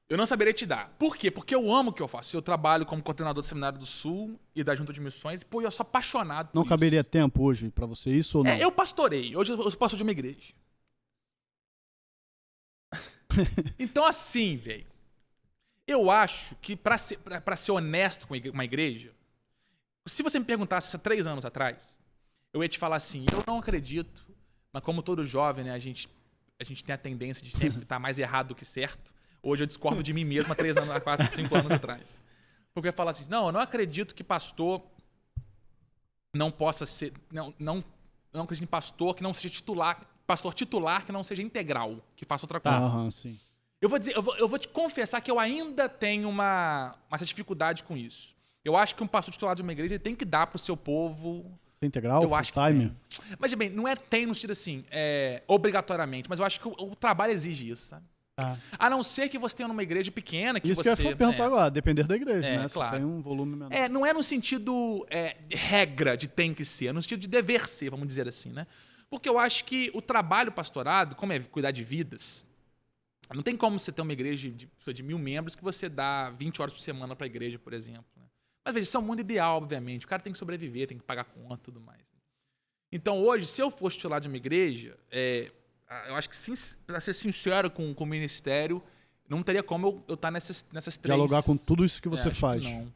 eu não saberia te dar. Por quê? Porque eu amo o que eu faço. Eu trabalho como coordenador do Seminário do Sul e da Junta de Missões. Pô, eu sou apaixonado por Não isso. caberia tempo hoje pra você isso ou não? Eu pastorei. Hoje eu sou pastor de uma igreja. Então, assim, velho. Eu acho que pra ser honesto com uma igreja, se você me perguntasse há 3 anos atrás, eu ia te falar assim, eu não acredito, mas como todo jovem, né, a gente tem a tendência de sempre estar mais errado do que certo. Hoje eu discordo de mim mesmo há 3 anos, há 4, 5 anos atrás. Porque eu falo assim, não, eu não acredito que pastor não possa ser... Não acredito em pastor que não seja titular, pastor titular que não seja integral, que faça outra coisa. Sim. Eu vou te confessar que eu ainda tenho uma dificuldade com isso. Eu acho que um pastor titular de uma igreja tem que dar pro seu povo... Integral, eu acho full time? Mas, bem, não é tem no sentido assim, obrigatoriamente, mas eu acho que o trabalho exige isso, sabe? A não ser que você tenha uma igreja pequena, que isso você... que eu ia perguntar agora, depender da igreja, né? Claro. Você tem um volume menor. Não é no sentido regra de tem que ser, é no sentido de dever ser, vamos dizer assim, né? Porque eu acho que o trabalho pastorado, como é cuidar de vidas, não tem como você ter uma igreja de 1.000 membros que você dá 20 horas por semana para a igreja, por exemplo. Né? Mas veja, isso é um mundo ideal, obviamente. O cara tem que sobreviver, tem que pagar conta e tudo mais. Então hoje, se eu fosse titular de uma igreja... eu acho que, para ser sincero com o ministério, não teria como eu estar nessas 3... Dialogar com tudo isso que você faz. Não.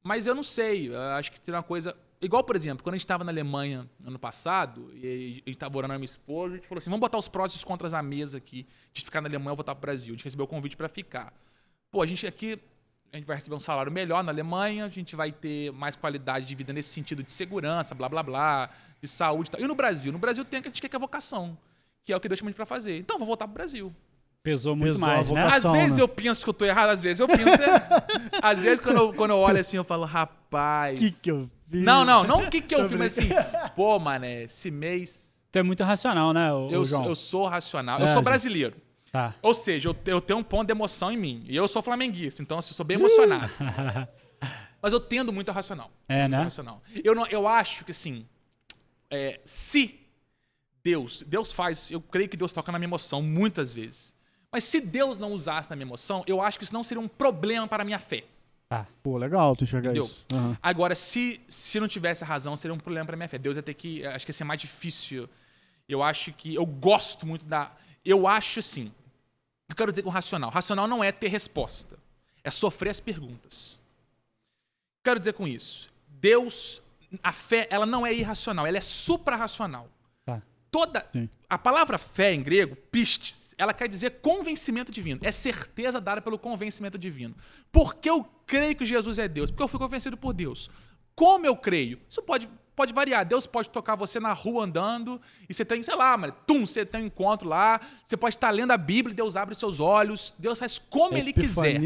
Mas eu não sei, eu acho que tem uma coisa... Igual, por exemplo, quando a gente estava na Alemanha ano passado, e a gente estava orando na minha esposa, a gente falou assim, vamos botar os prós e os contras na mesa aqui, de ficar na Alemanha ou voltar para o Brasil. A gente recebeu o convite para ficar. Pô, a gente vai receber um salário melhor na Alemanha, a gente vai ter mais qualidade de vida nesse sentido de segurança, blá, blá, blá, de saúde e tal. E no Brasil? No Brasil tem o que a gente quer, que é a vocação. Que é o que Deus chama a gente pra fazer. Então, vou voltar pro Brasil. Pesou muito mais, né? Às vezes eu penso que eu tô errado, às vezes eu penso... Às vezes, quando eu olho assim, eu falo, rapaz... Que eu fiz? Não o que eu fiz, mas assim... Pô, mané, esse mês... Tu é muito racional, né, João? Eu sou racional. Eu sou brasileiro. Tá. Ou seja, eu tenho um ponto de emoção em mim. E eu sou flamenguista, então assim, eu sou bem emocionado. Mas eu tendo muito racional. Né? Racional. Eu acho que, assim... se... Deus faz, eu creio que Deus toca na minha emoção muitas vezes. Mas se Deus não usasse na minha emoção, eu acho que isso não seria um problema para a minha fé. Pô, legal tu enxergar isso. Uhum. Agora, se não tivesse a razão, seria um problema para a minha fé. Deus ia ter que, acho que ia ser mais difícil. Eu acho que, eu gosto muito eu acho assim, eu quero dizer com racional. Racional não é ter resposta, é sofrer as perguntas. Quero dizer com isso, a fé, ela não é irracional, ela é suprarracional. A palavra fé em grego, pistes, ela quer dizer convencimento divino. É certeza dada pelo convencimento divino. Por que eu creio que Jesus é Deus? Porque eu fui convencido por Deus. Como eu creio? Isso pode variar. Deus pode tocar você na rua andando e você tem, sei lá, você tem um encontro lá, você pode estar lendo a Bíblia e Deus abre seus olhos. Deus faz como Ele quiser.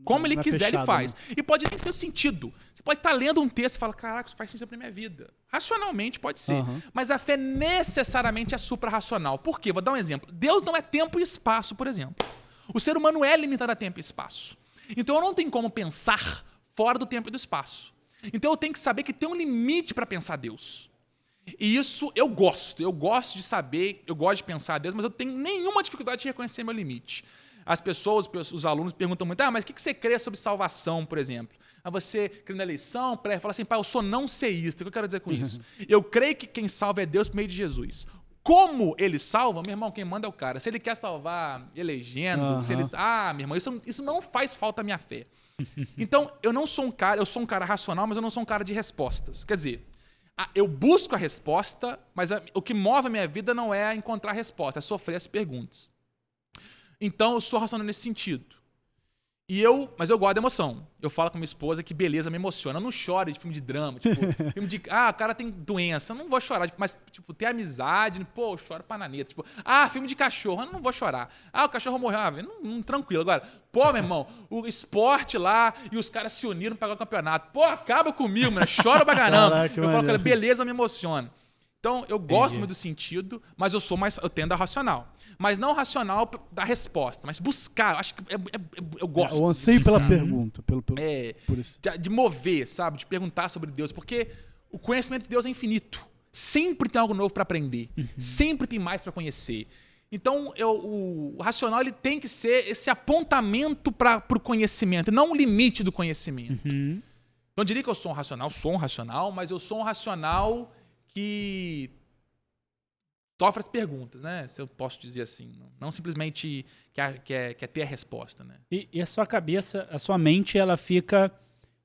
Como Ele quiser, Ele faz. Né? E pode nem ser o sentido. Você pode estar lendo um texto e falar, caraca, isso faz sentido para minha vida. Racionalmente pode ser. Mas a fé necessariamente é supra-racional. Por quê? Vou dar um exemplo. Deus não é tempo e espaço, por exemplo. O ser humano é limitado a tempo e espaço. Então eu não tenho como pensar fora do tempo e do espaço. Então eu tenho que saber que tem um limite para pensar Deus. E isso eu gosto de saber, eu gosto de pensar Deus, mas eu tenho nenhuma dificuldade de reconhecer meu limite. As pessoas, os alunos perguntam muito, mas o que você crê sobre salvação, por exemplo? Você crê na eleição? Fala assim, pai, eu sou não seísta. O que eu quero dizer com isso? Eu creio que quem salva é Deus por meio de Jesus. Como ele salva, meu irmão, quem manda é o cara. Se ele quer salvar elegendo, se ele... meu irmão, isso não faz falta à minha fé. Então, eu sou um cara racional, mas eu não sou um cara de respostas. Quer dizer, eu busco a resposta, mas o que move a minha vida não é encontrar a resposta, é sofrer as perguntas. Então, eu sou racional nesse sentido. Mas eu gosto da emoção. Eu falo com minha esposa que beleza me emociona. Eu não choro de filme de drama, tipo, filme de, o cara tem doença, eu não vou chorar, mas, tipo, ter amizade, pô, eu choro pra naneta. Tipo, filme de cachorro, eu não vou chorar. O cachorro morreu, tranquilo. Agora, pô, meu irmão, o esporte lá e os caras se uniram pra ganhar o campeonato. Pô, acaba comigo, mano, chora pra caramba. Caraca, eu falo, beleza me emociona. Então, eu gosto muito do sentido, mas eu tendo a racional. Mas não racional da resposta, mas buscar. Eu acho que eu gosto. O anseio pela pergunta. Por isso. De mover, sabe? De perguntar sobre Deus. Porque o conhecimento de Deus é infinito. Sempre tem algo novo para aprender. Sempre tem mais para conhecer. Então, o racional ele tem que ser esse apontamento para o conhecimento, não um limite do conhecimento. Então, eu diria que eu sou um racional, mas eu sou um racional que sofre as perguntas, né? Se eu posso dizer assim. Não simplesmente quer ter a resposta, né? E a sua cabeça, a sua mente, ela fica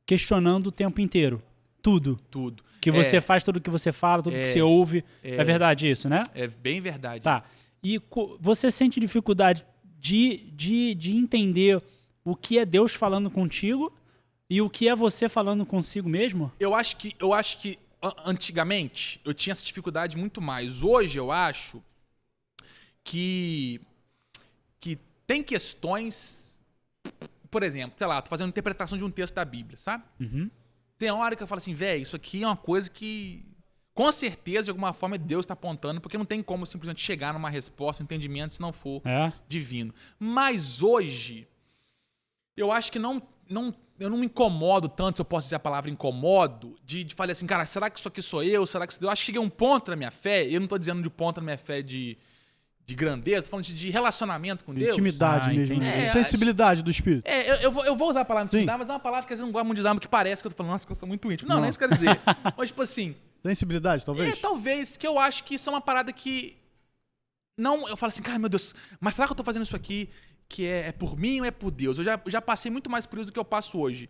questionando o tempo inteiro. Tudo. Que você faz, tudo que você fala, tudo que você ouve. É verdade isso, né? É bem verdade. Tá. Isso. E você sente dificuldade de entender o que é Deus falando contigo e o que é você falando consigo mesmo? Eu acho que antigamente eu tinha essa dificuldade muito mais. Hoje eu acho que tem questões, por exemplo, sei lá, tô fazendo interpretação de um texto da Bíblia, sabe? Tem hora que eu falo assim, velho, isso aqui é uma coisa que com certeza de alguma forma Deus está apontando, porque não tem como simplesmente chegar numa resposta, um entendimento se não for divino. Mas hoje eu acho que eu não me incomodo tanto, se eu posso dizer a palavra incomodo, de falar assim, cara, será que isso aqui sou eu? Será que isso... Eu acho que cheguei a um ponto na minha fé, eu não estou dizendo de ponto na minha fé de grandeza, estou falando de relacionamento com Deus. Intimidade mesmo. Sensibilidade do espírito. Eu vou usar a palavra intimidade, mas é uma palavra que às vezes não gosto muito de usar, porque parece que eu estou falando, nossa, que eu sou muito íntimo. Não é isso que eu quero dizer. Mas, tipo assim... Sensibilidade, talvez? Talvez, que eu acho que isso é uma parada que... Não, eu falo assim, cara, meu Deus, mas será que eu estou fazendo isso aqui que é por mim ou é por Deus? Eu já passei muito mais por isso do que eu passo hoje.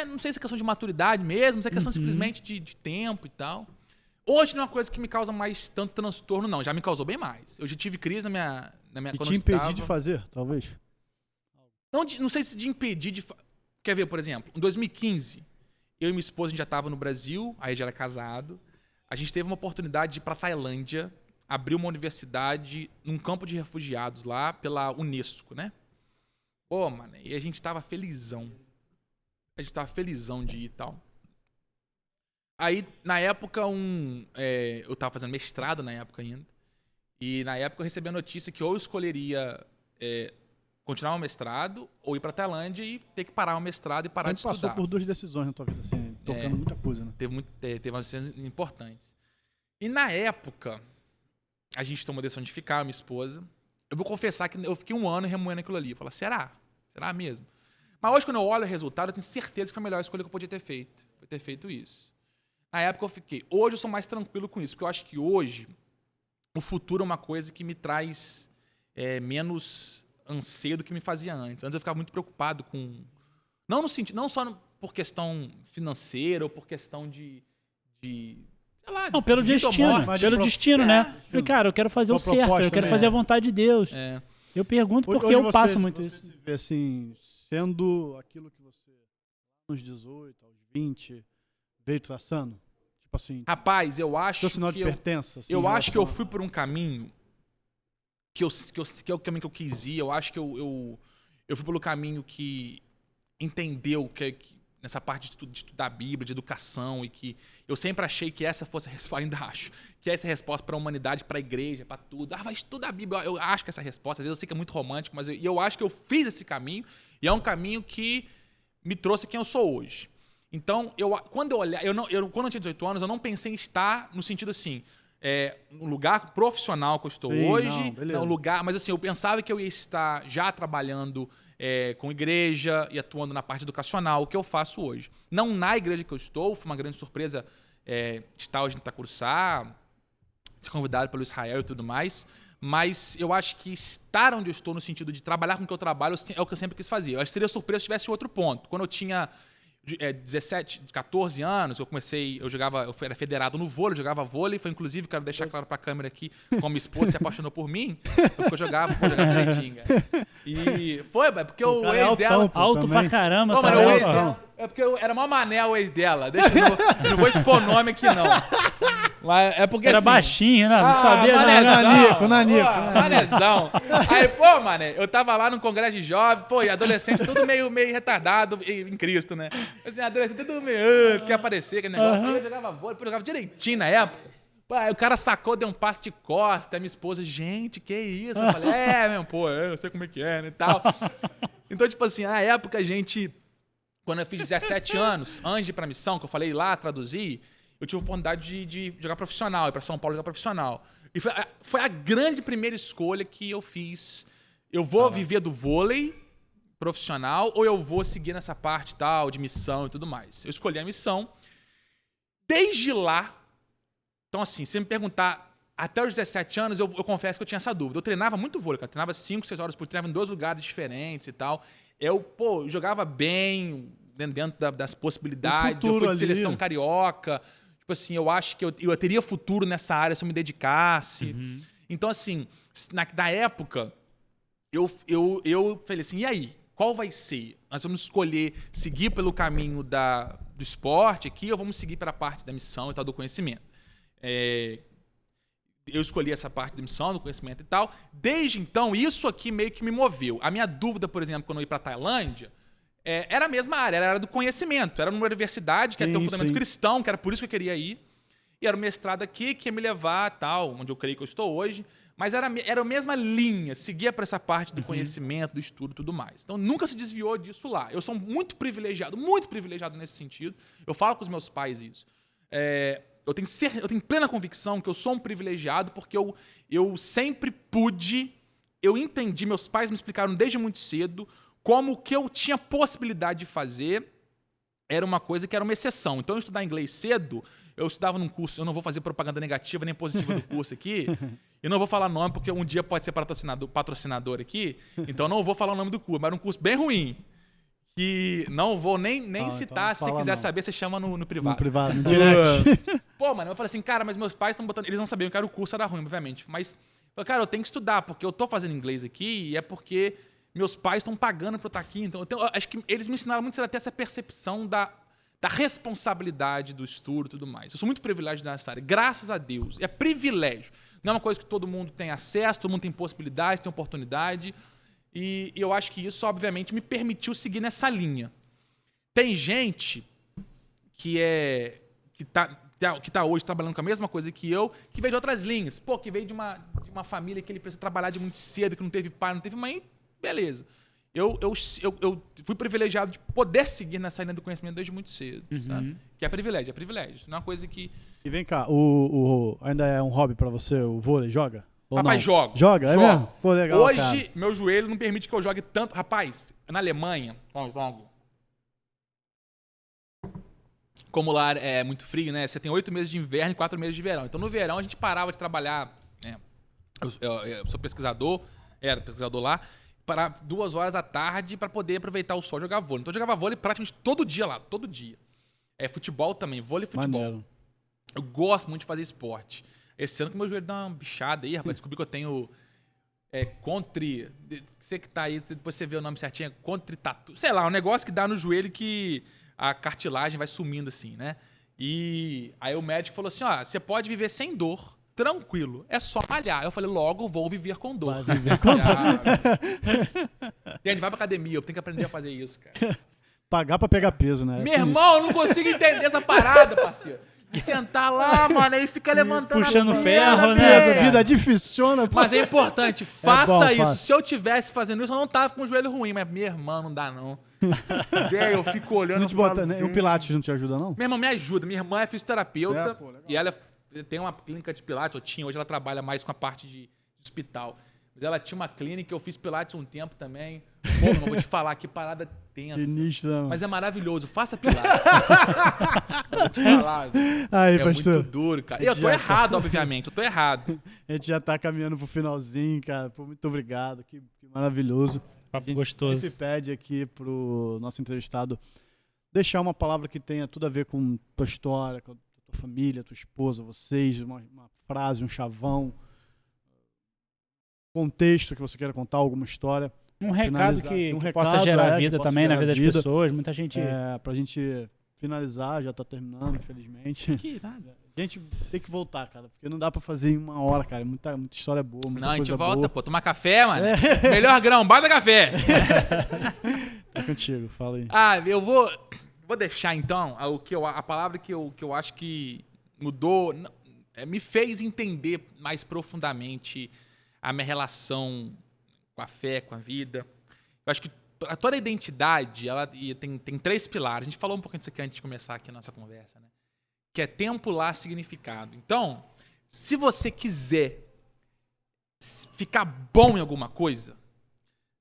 Não sei se é questão de maturidade mesmo, se é questão simplesmente de tempo e tal. Hoje não é uma coisa que me causa mais tanto transtorno, não. Já me causou bem mais. Eu já tive crise na minha e te impedir de fazer, talvez? Não sei se de impedir de... Quer ver, por exemplo, em 2015, eu e minha esposa, a gente já estava no Brasil, aí já era casado. A gente teve uma oportunidade de ir para Tailândia, abrir uma universidade num campo de refugiados lá pela Unesco, né? Pô, mano, e a gente tava felizão. A gente tava felizão de ir e tal. Aí, na época, eu tava fazendo mestrado na época ainda. E na época eu recebi a notícia que ou eu escolheria continuar o mestrado ou ir pra Tailândia e ter que parar o mestrado e parar de estudar. Você passou por 2 decisões na tua vida, assim, tocando muita coisa, né? Teve umas decisões importantes. E na época, a gente tomou a decisão de ficar, minha esposa. Eu vou confessar que eu fiquei 1 ano remoendo aquilo ali. Eu falei, será? Será mesmo? Mas hoje, quando eu olho o resultado, eu tenho certeza que foi a melhor escolha que eu podia ter feito. Foi ter feito isso. Na época eu fiquei. Hoje eu sou mais tranquilo com isso, porque eu acho que hoje o futuro é uma coisa que me traz menos anseio do que me fazia antes. Antes eu ficava muito preocupado com... Não no sentido, não só por questão financeira ou por questão de sei lá, não, pelo destino. Pelo destino, né? Falei, cara, eu quero fazer o certo, eu quero fazer a vontade de Deus. Eu pergunto porque eu passo muito isso. Você se vê assim, sendo aquilo que você, aos 18, aos 20, veio traçando? Tipo assim... Rapaz, eu acho que... sinal de pertença. Assim, eu acho que eu fui por um caminho que é o caminho que eu quis ir. Eu acho que eu fui pelo caminho que entendeu que nessa parte de estudar a Bíblia, de educação, e que eu sempre achei que essa fosse a resposta, ainda acho, que essa é a resposta para a humanidade, para a igreja, para tudo. Vai estudar a Bíblia. Eu acho que essa resposta, às vezes eu sei que é muito romântico, mas eu acho que eu fiz esse caminho, e é um caminho que me trouxe quem eu sou hoje. Então, quando eu tinha 18 anos, eu não pensei em estar no sentido assim, no lugar profissional que eu estou hoje, no lugar, mas assim, eu pensava que eu ia estar já trabalhando com igreja e atuando na parte educacional, o que eu faço hoje. Não na igreja que eu estou, foi uma grande surpresa estar hoje no Itacuruçá, ser convidado pelo Israel e tudo mais, mas eu acho que estar onde eu estou no sentido de trabalhar com o que eu trabalho é o que eu sempre quis fazer. Eu acho que seria surpresa se tivesse outro ponto. Quando eu tinha 17, 14 anos, eu era federado no vôlei, eu jogava vôlei, foi inclusive, quero deixar claro pra câmera aqui, como minha esposa se apaixonou por mim, porque eu jogava direitinho, cara. E foi, porque o ex dela... Alto pra caramba, tá? O ex dela, porque era mó mané o ex dela, eu não vou expor nome aqui, não. Mas é porque era assim, baixinho, né? Não sabia já. Manezão. Aí, pô, mané, eu tava lá no congresso de jovem, pô, e adolescente tudo meio retardado em Cristo, né? Assim, adolescente tudo meio, quer aparecer, aquele negócio. Aí eu jogava vôlei, eu jogava direitinho na época. Pô, aí o cara sacou, deu um passe de costa, minha esposa, gente, que isso? Eu falei, mesmo, pô, eu sei como é que é, né, e tal. Então, tipo assim, na época a gente, quando eu fiz 17 anos, antes de ir pra missão, que eu falei lá, traduzir, eu tive a oportunidade de jogar profissional, ir para São Paulo jogar profissional. E foi a grande primeira escolha que eu fiz. Eu vou viver do vôlei profissional ou eu vou seguir nessa parte tal, de missão e tudo mais. Eu escolhi a missão. Desde lá, então assim, se me perguntar, até os 17 anos, eu confesso que eu tinha essa dúvida. Eu treinava muito vôlei, cara. Eu treinava 5, 6 horas por dia, treinava em 2 lugares diferentes e tal. Eu jogava bem, dentro das possibilidades. Eu fui de seleção carioca. Tipo assim, eu acho que eu teria futuro nessa área se eu me dedicasse. Então, assim, na época, eu falei assim, e aí? Qual vai ser? Nós vamos escolher seguir pelo caminho do esporte aqui ou vamos seguir pela parte da missão e tal, do conhecimento? Eu escolhi essa parte da missão, do conhecimento e tal. Desde então, isso aqui meio que me moveu. A minha dúvida, por exemplo, quando eu ia para a Tailândia, era a mesma área, era a área do conhecimento. Era numa universidade que ia ter um fundamento cristão, que era por isso que eu queria ir. E era o mestrado aqui que ia me levar, tal, onde eu creio que eu estou hoje. Mas era a mesma linha, seguia para essa parte do conhecimento, do estudo e tudo mais. Então, nunca se desviou disso lá. Eu sou muito privilegiado nesse sentido. Eu falo com os meus pais isso. Eu tenho plena convicção que eu sou um privilegiado porque eu sempre pude, eu entendi, meus pais me explicaram desde muito cedo como o que eu tinha possibilidade de fazer era uma coisa que era uma exceção. Então, eu estudar inglês cedo, eu estudava num curso, eu não vou fazer propaganda negativa nem positiva do curso aqui, eu não vou falar nome porque um dia pode ser patrocinador aqui, então eu não vou falar o nome do curso, mas era um curso bem ruim, que não vou nem citar, então se você quiser saber, você chama no privado. No privado, no direct. Pô, mano, eu falei assim, cara, mas meus pais estão botando, eles não sabiam que era o curso, era ruim, obviamente, mas, cara, eu tenho que estudar, porque eu tô fazendo inglês aqui e é porque meus pais estão pagando para eu estar aqui. Então, acho que eles me ensinaram muito a ter essa percepção da responsabilidade do estudo e tudo mais. Eu sou muito privilegiado nessa área, graças a Deus. É privilégio. Não é uma coisa que todo mundo tem acesso, todo mundo tem possibilidade, tem oportunidade. E eu acho que isso, obviamente, me permitiu seguir nessa linha. Tem gente que tá hoje trabalhando com a mesma coisa que eu, que veio de outras linhas. Pô, que veio de uma família que ele precisou trabalhar de muito cedo, que não teve pai, não teve mãe. Beleza. Eu fui privilegiado de poder seguir nessa linha do conhecimento desde muito cedo. Tá? Que é privilégio. Não é uma coisa que... E vem cá, ainda é um hobby pra você o vôlei? Joga? Rapaz, jogo. Joga? É mesmo? Pô, legal, hoje, cara. Meu joelho não permite que eu jogue tanto. Rapaz, na Alemanha, como lá é muito frio, né? Você tem 8 meses de inverno e 4 meses de verão. Então, no verão, a gente parava de trabalhar. Né? Eu sou pesquisador, era pesquisador lá, para 2 horas da tarde para poder aproveitar o sol e jogar vôlei. Então, eu jogava vôlei praticamente todo dia lá, todo dia. Futebol também, vôlei e futebol. Maneiro. Eu gosto muito de fazer esporte. Esse ano que meu joelho dá uma bichada aí, rapaz, descobri que eu tenho você que tá aí, depois você vê o nome certinho, contritatu. Sei lá, um negócio que dá no joelho que a cartilagem vai sumindo assim, né? E aí o médico falou assim, ó, você pode viver sem dor, tranquilo, é só malhar. Eu falei, logo vou viver com dor. Vai viver com dor. Gente, vai pra academia, eu tenho que aprender a fazer isso, cara. Pagar pra pegar peso, né? Meu irmão, eu não consigo entender essa parada, parceiro. Sentar lá, mano, aí fica levantando puxando a ferro, né? Essa vida dificiona, pô. Mas é importante, faça isso. faça. Se eu tivesse fazendo isso, eu não tava com o joelho ruim, mas minha irmã não dá, não. Velho, eu fico olhando. Não te bota, né? O Pilates não te ajuda, não? Minha irmã me ajuda. Minha irmã é fisioterapeuta. Pô, legal. E ela tem uma clínica de Pilates, hoje ela trabalha mais com a parte de hospital. Mas ela tinha uma clínica, eu fiz Pilates um tempo também. Pô, não vou te falar, que parada tensa. Sinistra, Mas é maravilhoso, faça Pilates. Vou te falar. Aí, É pastor. muito duro, cara. E eu tô errado, obviamente, eu tô errado. A gente já tá caminhando pro finalzinho, cara. Pô, muito obrigado, que maravilhoso. Papo A gente gostoso. sempre pede aqui pro nosso entrevistado deixar uma palavra que tenha tudo a ver com tua história, com a tua família, tua esposa, vocês, uma frase, um chavão, contexto que você queira contar, alguma história. Um recado que recado, possa gerar vida que possa também na gerar vida das pessoas. Muita gente... Pra gente finalizar, já tá terminando, infelizmente. Que nada. A gente tem que voltar, cara, porque não dá pra fazer em uma hora, cara. Muita história boa, muita Não, a gente coisa volta, boa. pô, tomar café, mano. Melhor grão, bata café. Tá contigo, fala aí. Eu vou deixar então a palavra que eu acho que mudou, me fez entender mais profundamente a minha relação com a fé, com a vida. Eu acho que toda a identidade, ela tem 3 pilares. A gente falou um pouquinho disso aqui antes de começar aqui a nossa conversa, né? Que é tempo, lá, significado. Então, se você quiser ficar bom em alguma coisa,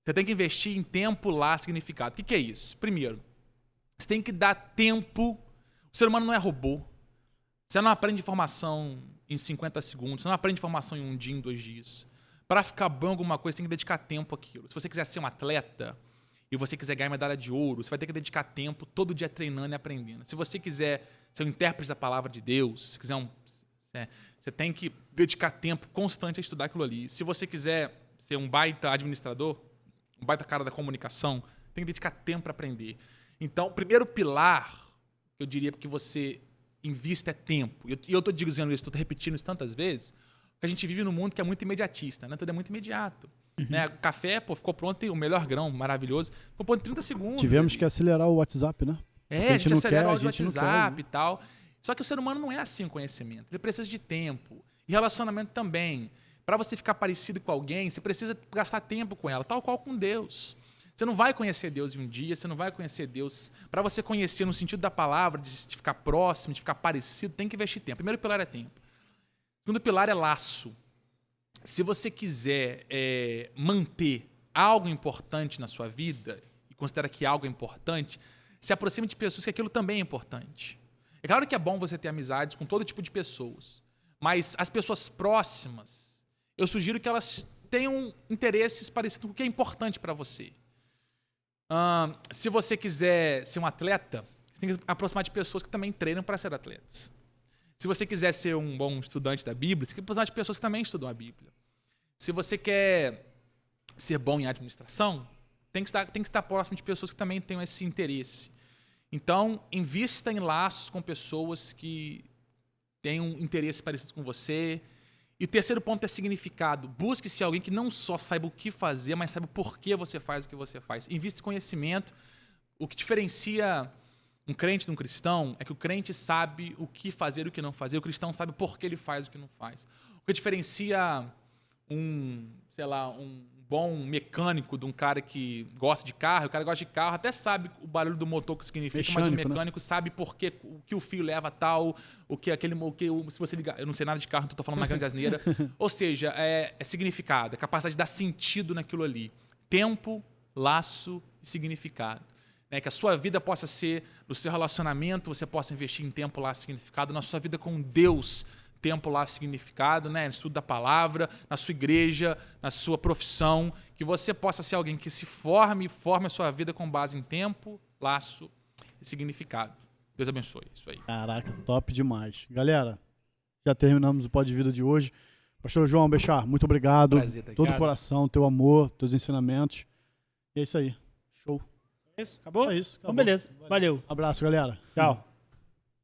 você tem que investir em tempo, lá, significado. O que é isso? Primeiro, você tem que dar tempo. O ser humano não é robô. Você não aprende informação em 50 segundos. Você não aprende informação em um dia, em 2 dias. Para ficar bom em alguma coisa, você tem que dedicar tempo àquilo. Se você quiser ser um atleta e você quiser ganhar medalha de ouro, você vai ter que dedicar tempo todo dia treinando e aprendendo. Se você quiser ser um intérprete da palavra de Deus, se quiser você tem que dedicar tempo constante a estudar aquilo ali. Se você quiser ser um baita administrador, um baita cara da comunicação, tem que dedicar tempo para aprender. Então, o primeiro pilar, eu diria que você invista é tempo. E eu estou dizendo isso, estou repetindo isso tantas vezes, porque a gente vive num mundo que é muito imediatista, né? Tudo é muito imediato. Né? O café, ficou pronto, o melhor grão, maravilhoso, ficou pronto em 30 segundos. Tivemos que acelerar o WhatsApp, né? A gente acelerou o WhatsApp e tal. Só que o ser humano não é assim o conhecimento. Ele precisa de tempo. E relacionamento também. Para você ficar parecido com alguém, você precisa gastar tempo com ela, tal qual com Deus. Você não vai conhecer Deus em um dia, você não vai conhecer Deus. Para você conhecer no sentido da palavra, de ficar próximo, de ficar parecido, tem que investir tempo. O primeiro pilar é tempo. O segundo pilar é laço. Se você quiser manter algo importante na sua vida, e considera que algo é importante, se aproxime de pessoas que aquilo também é importante. É claro que é bom você ter amizades com todo tipo de pessoas, mas as pessoas próximas, eu sugiro que elas tenham interesses parecidos com o que é importante para você. Se você quiser ser um atleta, você tem que aproximar de pessoas que também treinam para ser atletas. Se você quiser ser um bom estudante da Bíblia, você tem que aproximar de pessoas que também estudam a Bíblia. Se você quer ser bom em administração, tem que estar próximo de pessoas que também tenham esse interesse. Então, invista em laços com pessoas que tenham interesses parecidos com você. E o terceiro ponto é significado. Busque-se alguém que não só saiba o que fazer, mas saiba por que você faz o que você faz. Invista em conhecimento. O que diferencia um crente de um cristão é que o crente sabe o que fazer e o que não fazer. O cristão sabe por que ele faz o que não faz. O que diferencia um bom mecânico de um cara que gosta de carro, o cara gosta de carro, até sabe o barulho do motor que significa, mecânico, mas o mecânico, né? Sabe por que o que o fio leva tal, se você ligar, eu não sei nada de carro, então estou falando uma grande asneira. Ou seja, é significado, é capacidade de dar sentido naquilo ali. Tempo, laço e significado. Né? Que a sua vida possa ser, no seu relacionamento, você possa investir em tempo, laço e significado, na sua vida com Deus, tempo, lá, significado, né? No estudo da palavra, na sua igreja, na sua profissão, que você possa ser alguém que se forme a sua vida com base em tempo, laço e significado. Deus abençoe. Isso aí. Caraca, top demais. Galera, já terminamos o Pod de Vida de hoje. Pastor João Bechar, muito obrigado. Prazer, tá aqui. Todo o coração, teu amor, teus ensinamentos. E é isso aí. Show. É isso? Acabou? É isso. Então, beleza. Valeu. Abraço, galera. Tchau.